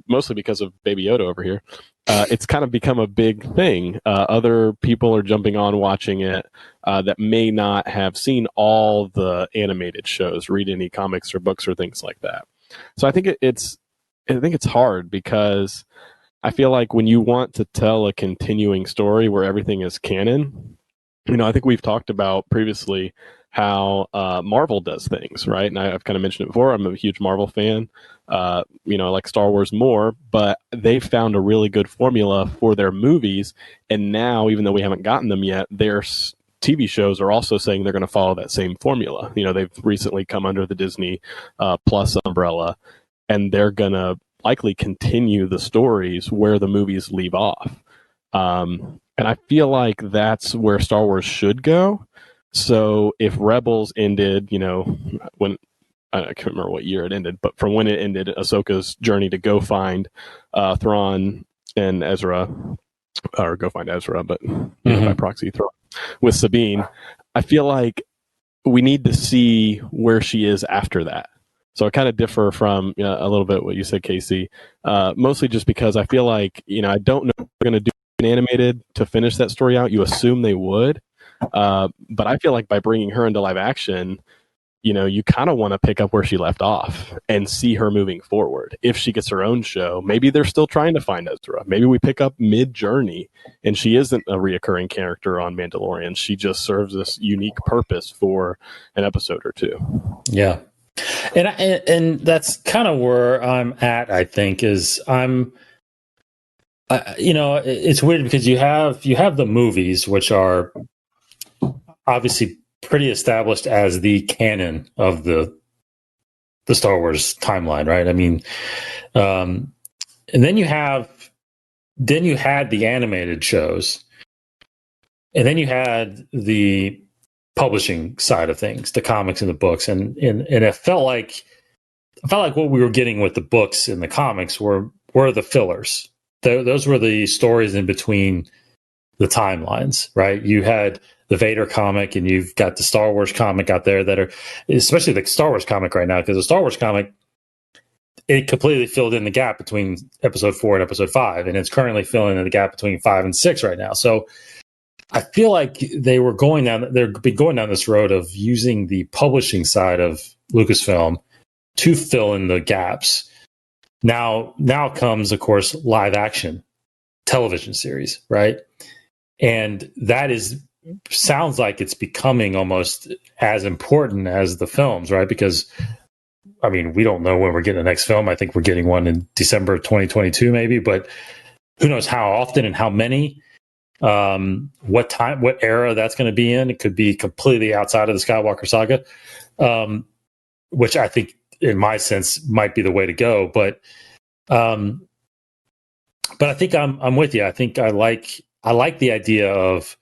mostly because of Baby Yoda over here, it's kind of become a big thing. Other people are jumping on watching it that may not have seen all the animated shows, read any comics or books or things like that. So I think it's hard because I feel like when you want to tell a continuing story where everything is canon, I think we've talked about previously how Marvel does things, right? And I've kind of mentioned it before. I'm a huge Marvel fan. I like Star Wars more, but they found a really good formula for their movies. And now, even though we haven't gotten them yet, they're TV shows are also saying they're going to follow that same formula. They've recently come under the Disney Plus umbrella, and they're going to likely continue the stories where the movies leave off. And I feel like that's where Star Wars should go. So if Rebels ended, when I can't remember what year it ended, but from when it ended, Ahsoka's journey to go find Thrawn and Ezra, or go find Ezra, but by proxy Thrawn with Sabine, I feel like we need to see where she is after that. So I kind of differ from a little bit what you said, Casey, mostly just because I feel like, I don't know if they're going to do an animated to finish that story out. You assume they would. But I feel like by bringing her into live action, you kind of want to pick up where she left off and see her moving forward. If she gets her own show, maybe they're still trying to find Ezra. Maybe we pick up mid-journey and she isn't a reoccurring character on Mandalorian. She just serves this unique purpose for an episode or two. Yeah. And that's kind of where I'm at, I think, is it's weird because you have the movies, which are obviously pretty established as the canon of the Star Wars timeline, right? I mean, and then you had the animated shows, and then you had the publishing side of things, the comics and the books, and it felt like what we were getting with the books and the comics were the fillers. Those were the stories in between the timelines, right? You had the Vader comic and you've got the Star Wars comic out there that are, especially the Star Wars comic right now, because the Star Wars comic, it completely filled in the gap between episode 4 and episode 5, and it's currently filling in the gap between 5 and 6 right now. So I feel like they've been going down this road of using the publishing side of Lucasfilm to fill in the gaps. Now comes, of course, live action television series, right? And that sounds like it's becoming almost as important as the films, right? Because, I mean, we don't know when we're getting the next film. I think we're getting one in December 2022, maybe, but who knows how often and how many, what era that's going to be in. It could be completely outside of the Skywalker saga, which I think, in my sense, might be the way to go. But I think I'm with you. I think I like the idea of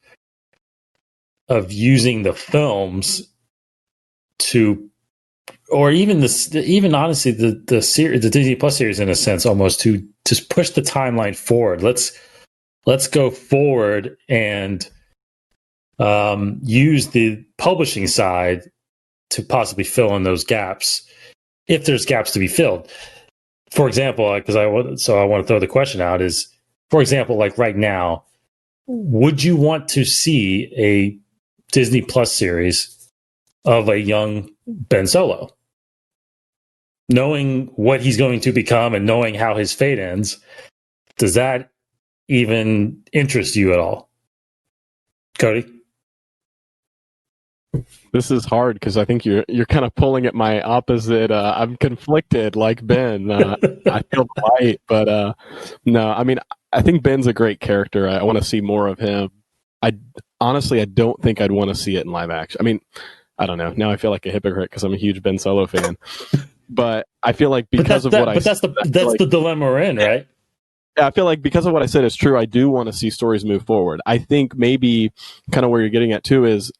using the films to, or even honestly the series, the Disney Plus series, in a sense, almost to just push the timeline forward. Let's go forward and use the publishing side to possibly fill in those gaps, if there's gaps to be filled. For example, because I want to throw the question out is, for example, like right now, would you want to see a Disney Plus series of a young Ben Solo? Knowing what he's going to become and knowing how his fate ends, does that even interest you at all? Cody? This is hard because I think you're kind of pulling at my opposite. I'm conflicted like Ben. I feel light, but no, I mean, I think Ben's a great character. I want to see more of him. I don't think I'd want to see it in live action. I mean, I don't know. Now I feel like a hypocrite because I'm a huge Ben Solo fan. But I feel like because of what I said, that's the dilemma we're in, right? I feel like because of what I said is true. I do want to see stories move forward. I think maybe kind of where you're getting at too is,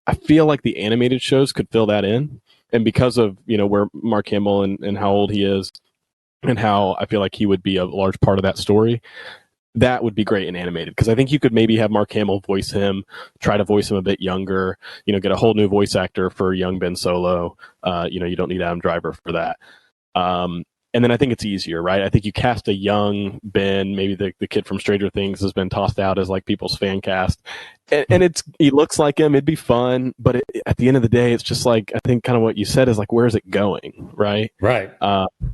I feel like the animated shows could fill that in. And because of, where Mark Hamill and how old he is and how I feel like he would be a large part of that story, that would be great in animated. Because I think you could maybe have Mark Hamill voice him, try to voice him a bit younger, get a whole new voice actor for young Ben Solo. You don't need Adam Driver for that. And then I think it's easier, right? I think you cast a young Ben, maybe the kid from Stranger Things has been tossed out as like people's fan cast. And he looks like him. It'd be fun. But at the end of the day, it's just like, I think kind of what you said is like, where's it going? Right. Right.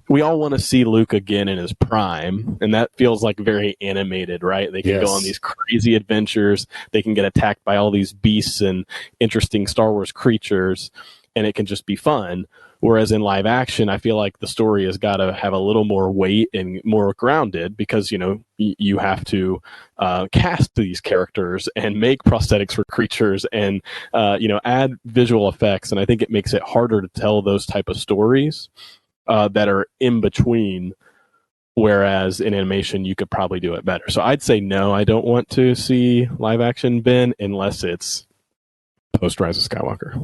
We all want to see Luke again in his prime. And that feels like very animated, right? They can go on these crazy adventures. They can get attacked by all these beasts and interesting Star Wars creatures. And it can just be fun. Whereas in live action, I feel like the story has got to have a little more weight and more grounded because, you have to cast these characters and make prosthetics for creatures and, add visual effects. And I think it makes it harder to tell those type of stories that are in between. Whereas in animation, you could probably do it better. So I'd say no, I don't want to see live action Ben unless it's post Rise of Skywalker.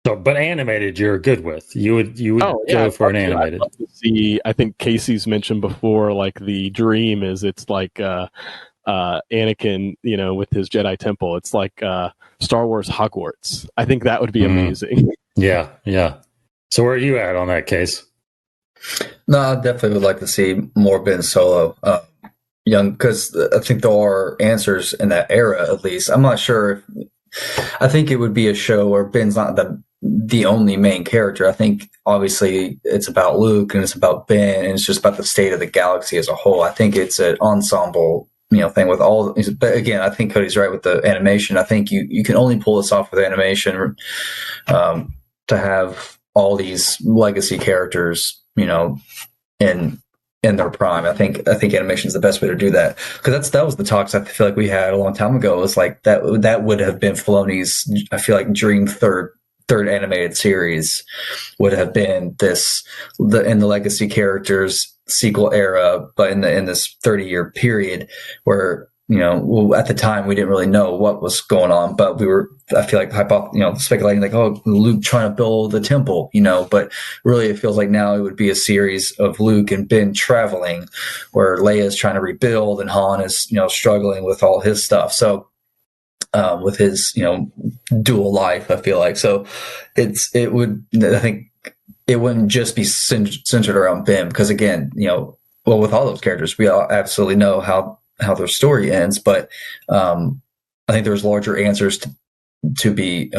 So, but animated, you're good with. You would go for an animated. I'd love to see, I think Casey's mentioned before, like the dream is it's like Anakin, with his Jedi temple. It's like Star Wars Hogwarts. I think that would be amazing. Yeah. So where are you at on that case? No, I definitely would like to see more Ben Solo. Young, because I think there are answers in that era, at least. I'm not sure. I think it would be a show where Ben's not the only main character. I think obviously it's about Luke and it's about Ben and it's just about the state of the galaxy as a whole. I think it's an ensemble, thing with all. But again, I think Cody's right with the animation. I think you can only pull this off with animation to have all these legacy characters, in their prime. I think animation is the best way to do that, because that was the talks I feel like we had a long time ago. It was like that would have been Filoni's, I feel like, dream third animated series would have been in the legacy characters sequel era, but in this 30-year period where at the time we didn't really know what was going on, but we were, I feel like, speculating like, oh, Luke trying to build the temple, but really it feels like now it would be a series of Luke and Ben traveling where Leia's trying to rebuild and Han is, struggling with all his stuff. So, with his, dual life, I feel like. So I think it wouldn't just be centered around Ben, because again, with all those characters, we all absolutely know how their story ends, but I think there's larger answers to be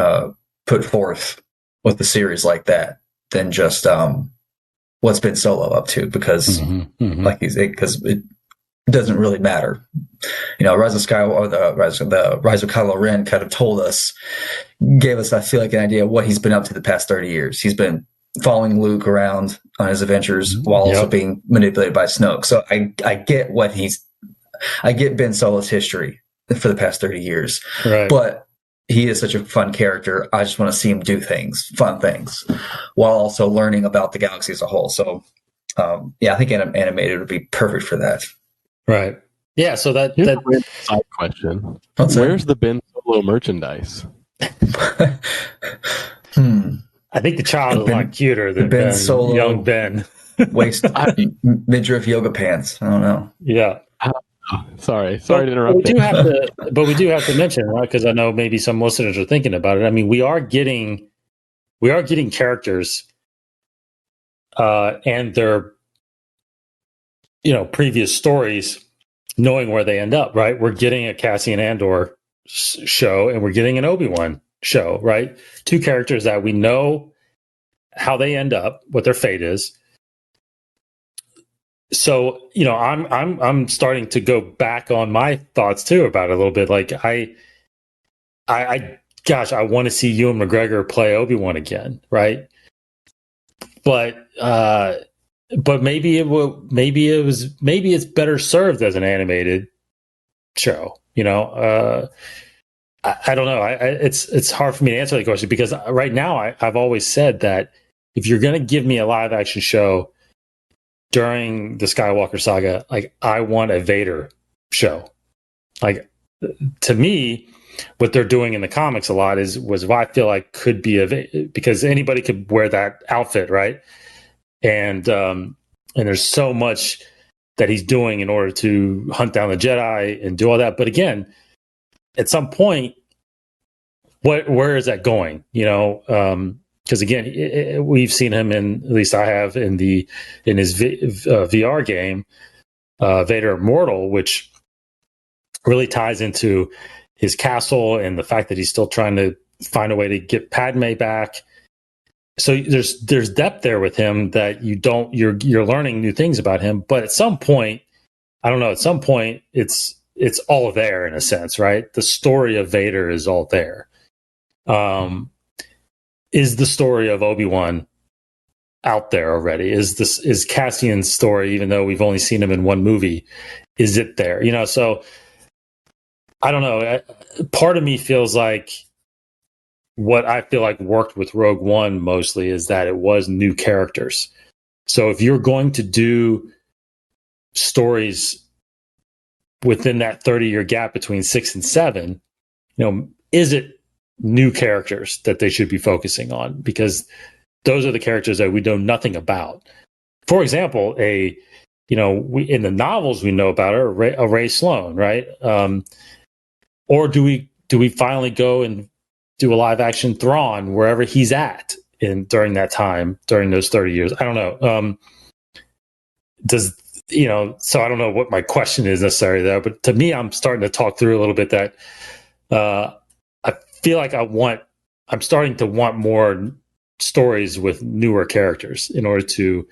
put forth with the series like that than just what's Ben Solo up to, because because it doesn't really matter. Rise of Skywalker, the Rise of Kylo Ren kind of gave us, I feel like, an idea of what he's been up to the past 30 years. He's been following Luke around on his adventures while also being manipulated by Snoke. So I get I get Ben Solo's history for the past 30 years, right, but he is such a fun character. I just want to see him do fun things, while also learning about the galaxy as a whole. So, I think animated would be perfect for that. Right. Yeah. So Here's a side question: where's the Ben Solo merchandise? I think the child is a lot cuter than Ben Solo, young Ben. Midriff yoga pants. I don't know. Yeah. Sorry to interrupt. We do have to mention, right? Because I know maybe some listeners are thinking about it. I mean, we are getting characters, and their, previous stories, knowing where they end up. Right, we're getting a Cassian Andor show, and we're getting an Obi-Wan show. Right, two characters that we know how they end up, what their fate is. So, I'm starting to go back on my thoughts too about it a little bit. Like I want to see Ewan McGregor play Obi-Wan again, right? But maybe it's better served as an animated show. I don't know. It's hard for me to answer that question, because right now I've always said that if you're going to give me a live action show during the Skywalker saga, like, I want a Vader show. Like, to me, what they're doing in the comics a lot was what I feel like could be because anybody could wear that outfit, right? And there's so much that he's doing in order to hunt down the Jedi and do all that. But again, at some point, where is that going? Because again, we've seen him at least I have, in his VR game, Vader Immortal, which really ties into his castle and the fact that he's still trying to find a way to get Padme back. So there's depth there with him that you're learning new things about him. But at some point, I don't know. At some point, it's all there in a sense, right? The story of Vader is all there. Is the story of Obi-Wan out there already? Is Cassian's story, even though we've only seen him in one movie, is it there? So I don't know. Part of me feels like what I feel like worked with Rogue One mostly is that it was new characters. So if you're going to do stories within that 30-year gap between 6 and 7, is it new characters that they should be focusing on? Because those are the characters that we know nothing about. For example, we in the novels we know about her, a Ray Sloan, right? Or do we finally go and do a live action Thrawn wherever he's at during that time, during those 30 years? I don't know. So I don't know what my question is necessarily there, but to me, I'm starting to talk through a little bit that I feel like I'm starting to want more stories with newer characters in order to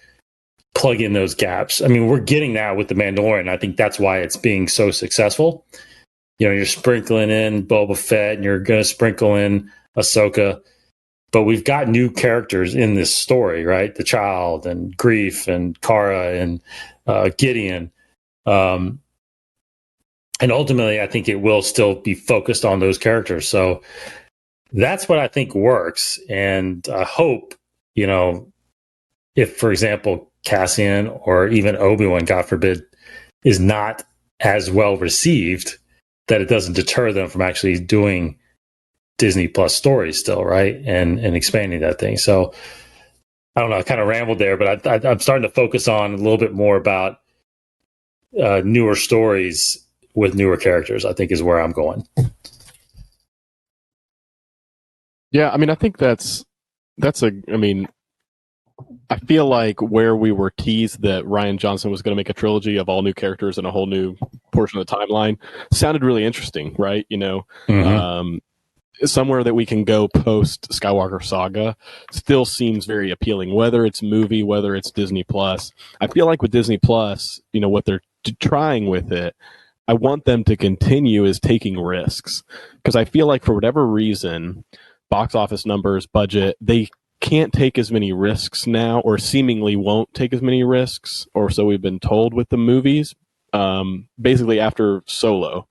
plug in those gaps. I mean, we're getting that with The Mandalorian. I think that's why it's being so successful. You're sprinkling in Boba Fett and you're going to sprinkle in Ahsoka, but we've got new characters in this story, right? The child and Grief and Kara and Gideon. And ultimately, I think it will still be focused on those characters. So that's what I think works. And I hope, if, for example, Cassian or even Obi-Wan, God forbid, is not as well received, that it doesn't deter them from actually doing Disney Plus stories still, right? And expanding that thing. So I don't know, I kind of rambled there, but I'm starting to focus on a little bit more about newer stories with newer characters, I think is where I'm going. Yeah, I mean, I think I feel like where we were teased that Rian Johnson was going to make a trilogy of all new characters and a whole new portion of the timeline sounded really interesting, right? Somewhere that we can go post Skywalker Saga still seems very appealing, whether it's movie, whether it's Disney Plus. I feel like with Disney Plus, what they're trying with it, I want them to continue is taking risks, because I feel like for whatever reason, box office numbers, budget, they can't take as many risks now, or seemingly won't take as many risks, or so we've been told with the movies. Basically after Solo,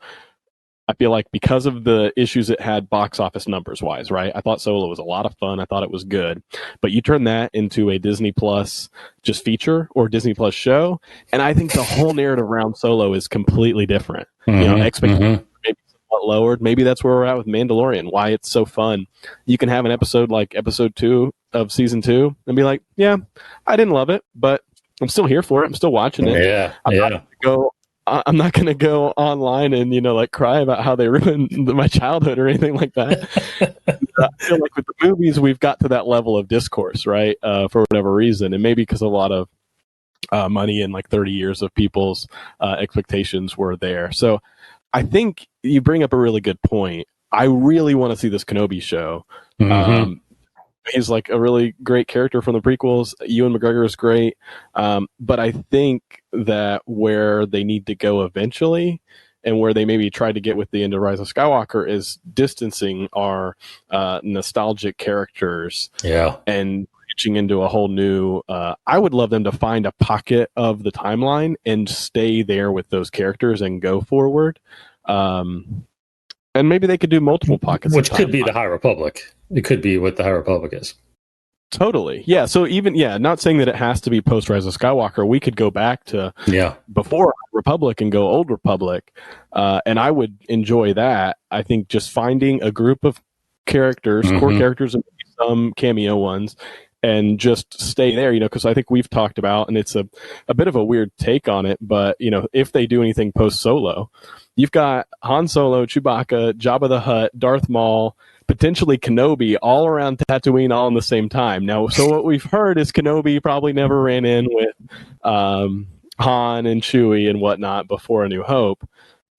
I feel like because of the issues it had box office numbers wise, right? I thought Solo was a lot of fun. I thought it was good, but you turn that into a Disney Plus just feature or Disney Plus show, and I think the whole narrative around Solo is completely different. Expectations maybe somewhat lowered. Maybe that's where we're at with Mandalorian. Why it's so fun. You can have an episode like episode 2 of season 2 and be like, yeah, I didn't love it, but I'm still here for it. I'm still watching it. Yeah. I'm not going to go online and, cry about how they ruined my childhood or anything like that. I feel like with the movies, we've got to that level of discourse, right? For whatever reason. And maybe because a lot of money and 30 years of people's expectations were there. So I think you bring up a really good point. I really want to see this Kenobi show. He's a really great character from the prequels. Ewan McGregor is great. But I think that where they need to go eventually, and where they maybe tried to get with the end of Rise of Skywalker, is distancing our nostalgic characters. Yeah. And reaching into a whole new... I would love them to find a pocket of the timeline and stay there with those characters and go forward. And maybe they could do multiple pockets. Which could be the High Republic. It could be what the High Republic is. Totally. Yeah. So even, not saying that it has to be post Rise of Skywalker. We could go back to before Republic and go Old Republic. And I would enjoy that. I think just finding a group of characters, core characters, and some cameo ones, and just stay there, because I think we've talked about, and it's a bit of a weird take on it, but, if they do anything post Solo, you've got Han Solo, Chewbacca, Jabba the Hutt, Darth Maul, potentially Kenobi, all around Tatooine all in the same time. Now, so what we've heard is Kenobi probably never ran in with Han and Chewie and whatnot before A New Hope.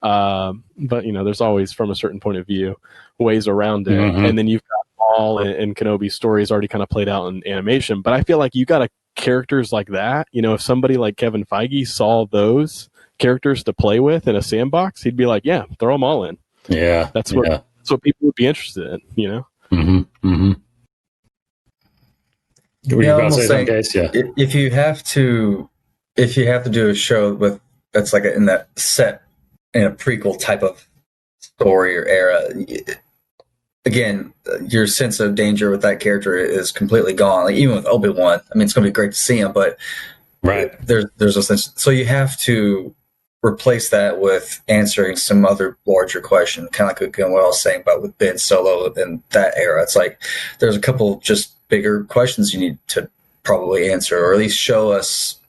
But, there's always, from a certain point of view, ways around it. And then you've got Maul and Kenobi's stories already kind of played out in animation. But I feel like you got characters like that. If somebody like Kevin Feige saw those characters to play with in a sandbox, he'd be like, yeah, throw them all in. Yeah. That's what people would be interested in, Were you about to almost say something, saying Case? Yeah. if you have to do a show with that's like in that set in a prequel type of story or era, again, your sense of danger with that character is completely gone. Like even with Obi-Wan, I mean, it's going to be great to see him, but Right. there's a sense. So you have to replace that with answering some other larger question, kind of like again, what I was saying about with Ben Solo in that era. It's like there's a couple just bigger questions you need to probably answer, or at least show us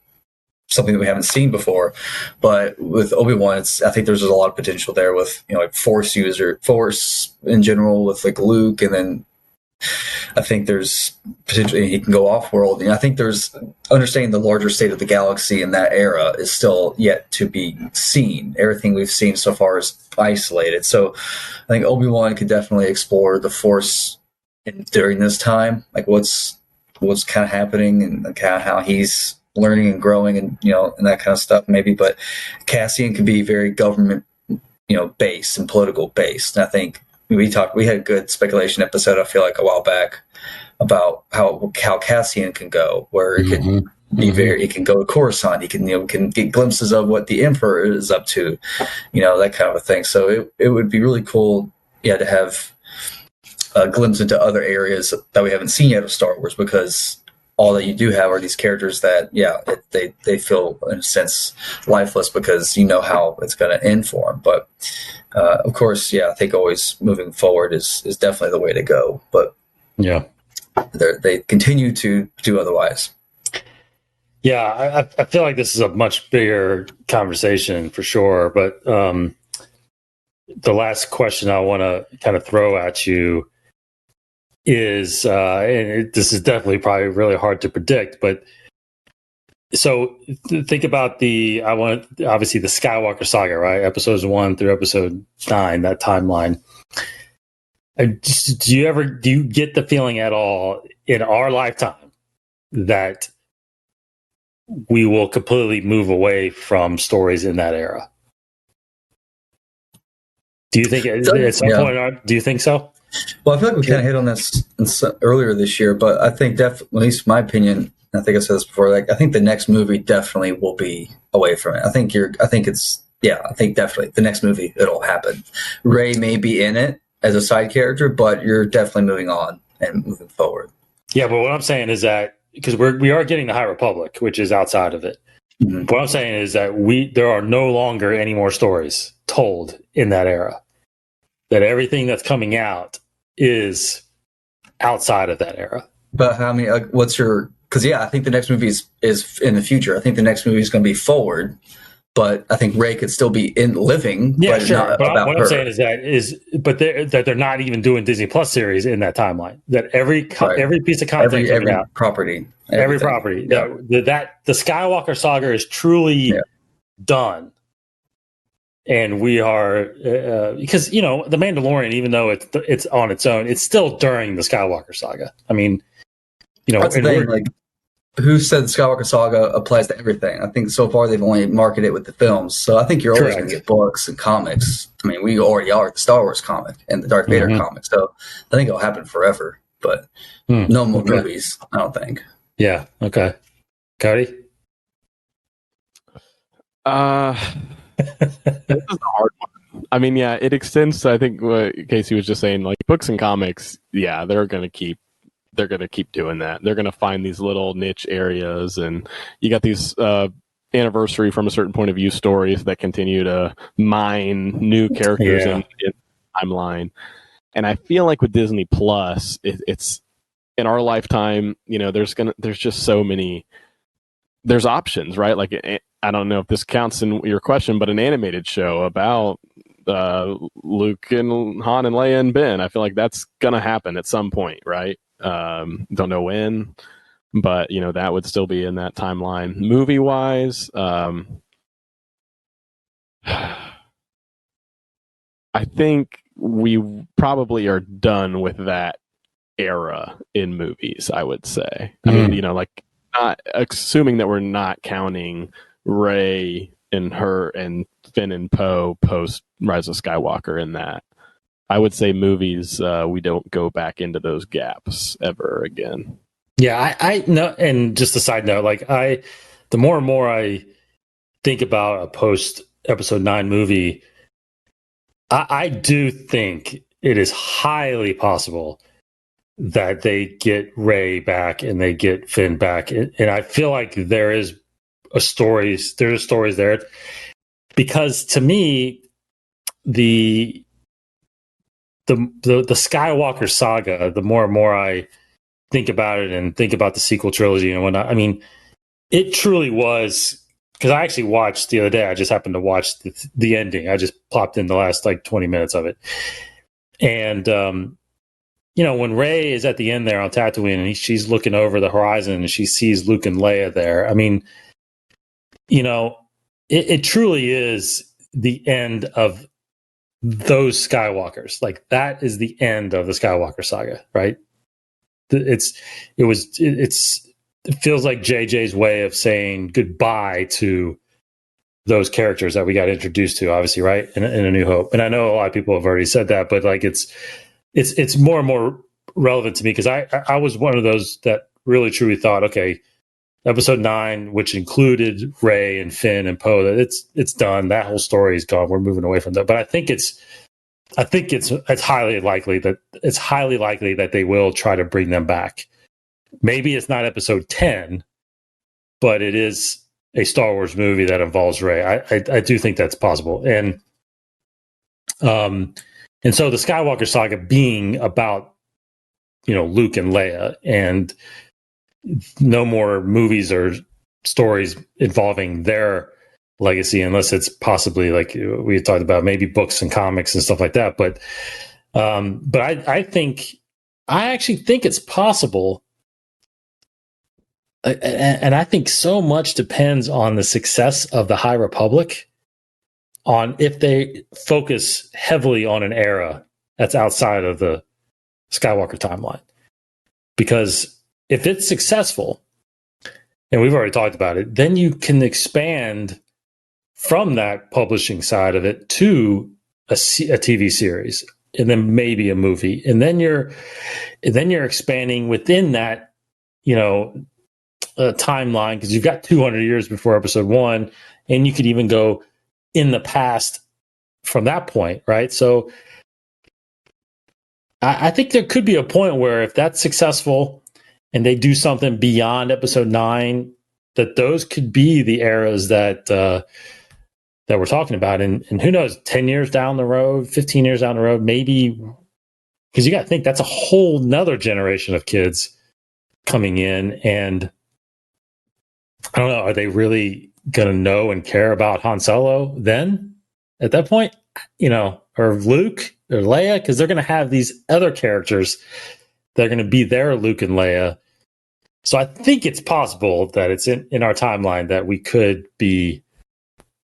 something that we haven't seen before. But with Obi-Wan, I think there's a lot of potential there with, like Force in general with like Luke, and then I think there's potentially he can go off world. And I think there's understanding the larger state of the galaxy in that era is still yet to be seen. Everything we've seen so far is isolated. So I think Obi-Wan could definitely explore the Force during this time, like what's kind of happening and kind of how he's learning and growing and and that kind of stuff maybe. But Cassian can be very government based and political based, and I think we had a good speculation episode I feel like a while back about how Cassian can go, where it could be he can go to Coruscant, he can get glimpses of what the Emperor is up to, that kind of a thing. So it would be really cool to have a glimpse into other areas that we haven't seen yet of Star Wars, because all that you do have are these characters that, they feel in a sense lifeless because how it's going to end for them. But of course, I think always moving forward is definitely the way to go. But they continue to do otherwise. Yeah, I feel like this is a much bigger conversation for sure. But the last question I want to kind of throw at you is, and this is definitely probably really hard to predict, but so think about obviously the Skywalker saga, right? Episodes 1 through episode 9, that timeline. Do you get the feeling at all in our lifetime that we will completely move away from stories in that era? Do you think at some point, do you think so? Well, I feel like we kind of hit on this earlier this year, but I think at least my opinion, I think I said this before, like I think the next movie definitely will be away from it. I think definitely the next movie it'll happen. Rey may be in it as a side character, but you're definitely moving on and moving forward. Yeah, but what I'm saying is that because we are getting the High Republic, which is outside of it. Mm-hmm. What I'm saying is that there are no longer any more stories told in that era. That everything that's coming out is outside of that era. But how many? What's your? Because I think the next movie is in the future. I think the next movie is going to be forward, but I think Rey could still be living. Yeah, but sure. Not but about what her. I'm saying is that they're not even doing Disney Plus series in that timeline. That every piece of content, every property, every property, that the Skywalker saga is truly done. And we are because the Mandalorian, even though it's on its own, it's still during the Skywalker saga. I mean, that's the thing. Like, who said the Skywalker saga applies to everything? I think so far they've only marketed it with the films. So I think you're always going to get books and comics. I mean, we already are the Star Wars comic and the Darth Vader comic. So I think it'll happen forever. But no more movies, I don't think. Yeah. Okay. Cody. This is a hard one. I mean, it extends. I think what Casey was just saying, like books and comics. Yeah, they're gonna keep doing that. They're gonna find these little niche areas, and you got these anniversary from a certain point of view stories that continue to mine new characters in the timeline. And I feel like with Disney Plus, it's in our lifetime. There's just so many. There's options, right? Like I don't know if this counts in your question, but an animated show about Luke and Han and Leia and Ben. I feel like that's gonna happen at some point, right? Don't know when, but that would still be in that timeline. Movie wise, I think we probably are done with that era in movies. I would say. I mean, like not assuming that we're not counting Rey and her and Finn and Poe post Rise of Skywalker in that. I would say movies, we don't go back into those gaps ever again. Yeah, I know. And just a side note, like the more and more I think about a post episode 9 movie, I do think it is highly possible that they get Rey back and they get Finn back. And I feel like there's stories there, because to me, the Skywalker saga, the more and more I think about it and think about the sequel trilogy and whatnot, I mean, it truly was, because I actually watched the other day. I just happened to watch the ending. I just plopped in the last like 20 minutes of it. And, when Rey is at the end there on Tatooine and she's looking over the horizon and she sees Luke and Leia there, I mean, it truly is the end of those Skywalkers. Like, that is the end of the Skywalker saga, right? It feels like JJ's way of saying goodbye to those characters that we got introduced to, obviously, right? In A New Hope. And I know a lot of people have already said that, but like it's more and more relevant to me, because I was one of those that really truly thought, okay, episode 9, which included Rey and Finn and Poe, that it's done. That whole story is gone. We're moving away from that. But I think it's highly likely that they will try to bring them back. Maybe it's not episode 10, but it is a Star Wars movie that involves Rey. I do think that's possible. And so the Skywalker saga being about, Luke and Leia, and no more movies or stories involving their legacy, unless it's possibly, like we had talked about, maybe books and comics and stuff like that. But I actually think it's possible. And I think so much depends on the success of the High Republic, on if they focus heavily on an era that's outside of the Skywalker timeline. Because if it's successful, and we've already talked about it, then you can expand from that publishing side of it to a TV series, and then maybe a movie, and then you're expanding within that, timeline, because you've got 200 years before episode 1, and you could even go in the past from that point, right? So I think there could be a point where, if that's successful and they do something beyond episode 9, that those could be the eras that we're talking about. And who knows, 10 years down the road, 15 years down the road, maybe, because you got to think that's a whole nother generation of kids coming in. And I don't know, are they really going to know and care about Han Solo then at that point? Or Luke or Leia? Because they're going to have these other characters that are going to be their Luke and Leia. So I think it's possible that it's in our timeline that we could be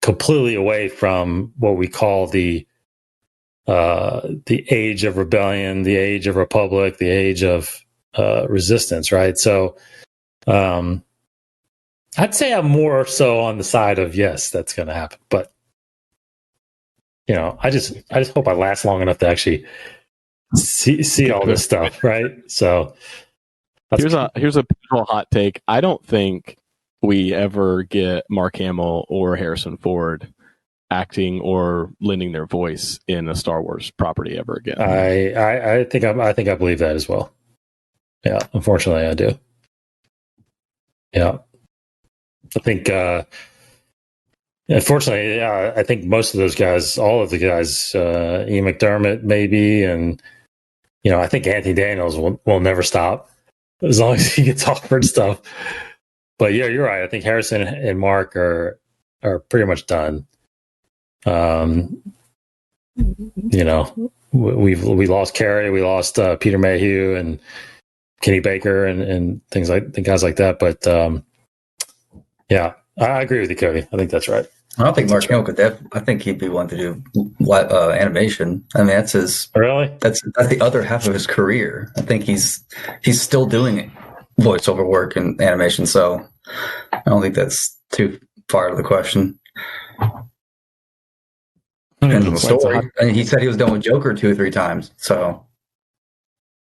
completely away from what we call the age of rebellion, the age of Republic, the age of resistance, right? So I'd say I'm more so on the side of yes, that's going to happen. But I just hope I last long enough to actually see all this stuff, right? So here's a potential hot take. I don't think we ever get Mark Hamill or Harrison Ford acting or lending their voice in a Star Wars property ever again. I think I believe that as well. Yeah, unfortunately, I do. Yeah, I think. Unfortunately, I think most of those guys, all of the guys, Ian McDermott maybe, and I think Anthony Daniels will never stop as long as he gets offered stuff. But yeah, you're right. I think Harrison and Mark are pretty much done. We lost Carey, we lost Peter Mayhew and Kenny Baker and things like the guys like that. But yeah, I agree with you, Cody. I think that's right. I don't think Mark Hamill could. I think he'd be one to do animation. I mean, that's his. Really? That's the other half of his career. I think he's still doing voiceover work and animation. So I don't think that's too far out of the question. Depends on the story. I mean, he said he was done with Joker 2 or 3 times. So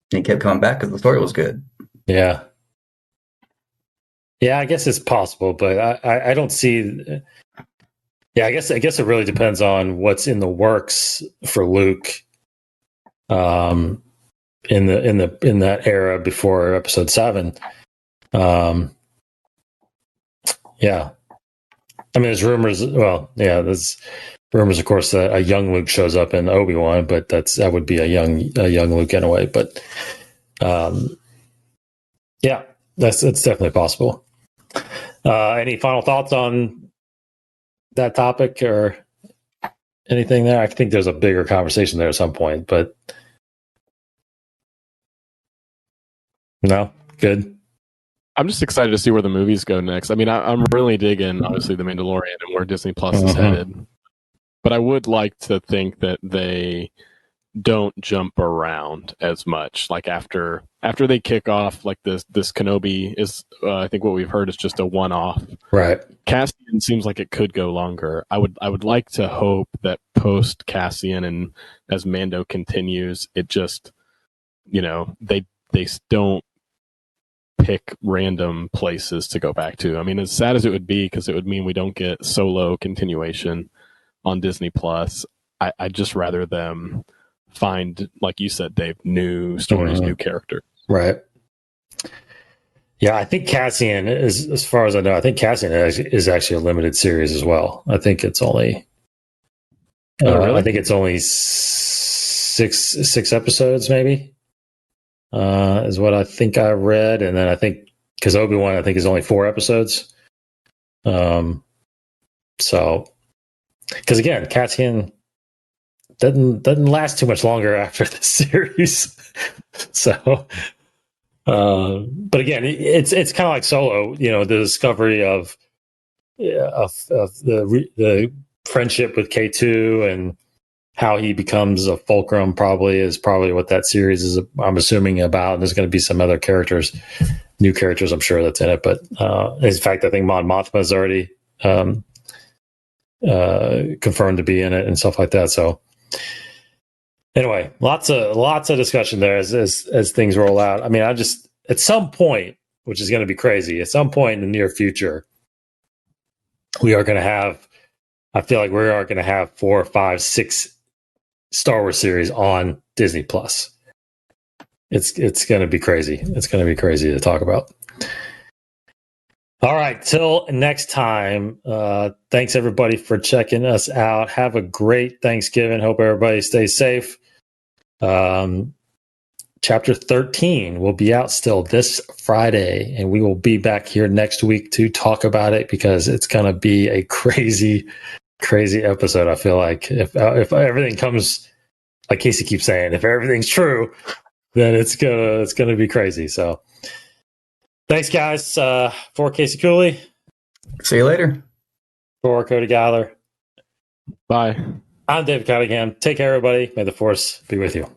he kept coming back because the story was good. Yeah. Yeah, I guess it's possible, but I don't see. Yeah, I guess it really depends on what's in the works for Luke, in that era before Episode 7. Yeah, I mean, there's rumors. Well, yeah, there's rumors, of course, that a young Luke shows up in Obi-Wan, but that would be a young Luke anyway. But yeah, it's definitely possible. Any final thoughts on that topic or anything there? I think there's a bigger conversation there at some point, but no, good. I'm just excited to see where the movies go next. I mean, I'm really digging, obviously, The Mandalorian and where Disney Plus is headed. But I would like to think that they don't jump around as much. Like after they kick off, like this Kenobi is, I think what we've heard is just a one-off. Right. Cassian seems like it could go longer. I would like to hope that post Cassian and as Mando continues, it just, they don't pick random places to go back to. I mean, as sad as it would be, because it would mean we don't get Solo continuation on Disney Plus, I'd just rather them find, like you said, Dave, new stories, new characters. Right. Yeah, I think Cassian is, as far as I know, I think Cassian is actually a limited series as well. I think it's only, really? I think it's only six episodes, maybe. Is what I think I read, and then I think because Obi-Wan, I think, is only 4 episodes. So, because again, Cassian doesn't last too much longer after the series. So, but again, it's kind of like Solo, the discovery of the friendship with K2 and how he becomes a fulcrum is probably what that series is, I'm assuming, about. And there's going to be some other characters, new characters, I'm sure, that's in it. But in fact, I think Mon Mothma is already confirmed to be in it and stuff like that. So anyway, lots of discussion there as things roll out. I mean, I just, at some point, which is going to be crazy, at some point in the near future, we are going to have, I feel like we are going to have 4, 5, 6 Star Wars series on Disney Plus. It's going to be crazy. It's going to be crazy to talk about. All right, till next time. Thanks everybody for checking us out. Have a great Thanksgiving. Hope everybody stays safe. Chapter 13 will be out still this Friday, and we will be back here next week to talk about it, because it's going to be a crazy episode. I feel like if everything comes, like Casey keeps saying, if everything's true, then it's gonna be crazy. So thanks, guys. For Casey Cooley, see you later. For Cody Gowler, bye. I'm David Cottingham. Take care, everybody. May the Force be with you.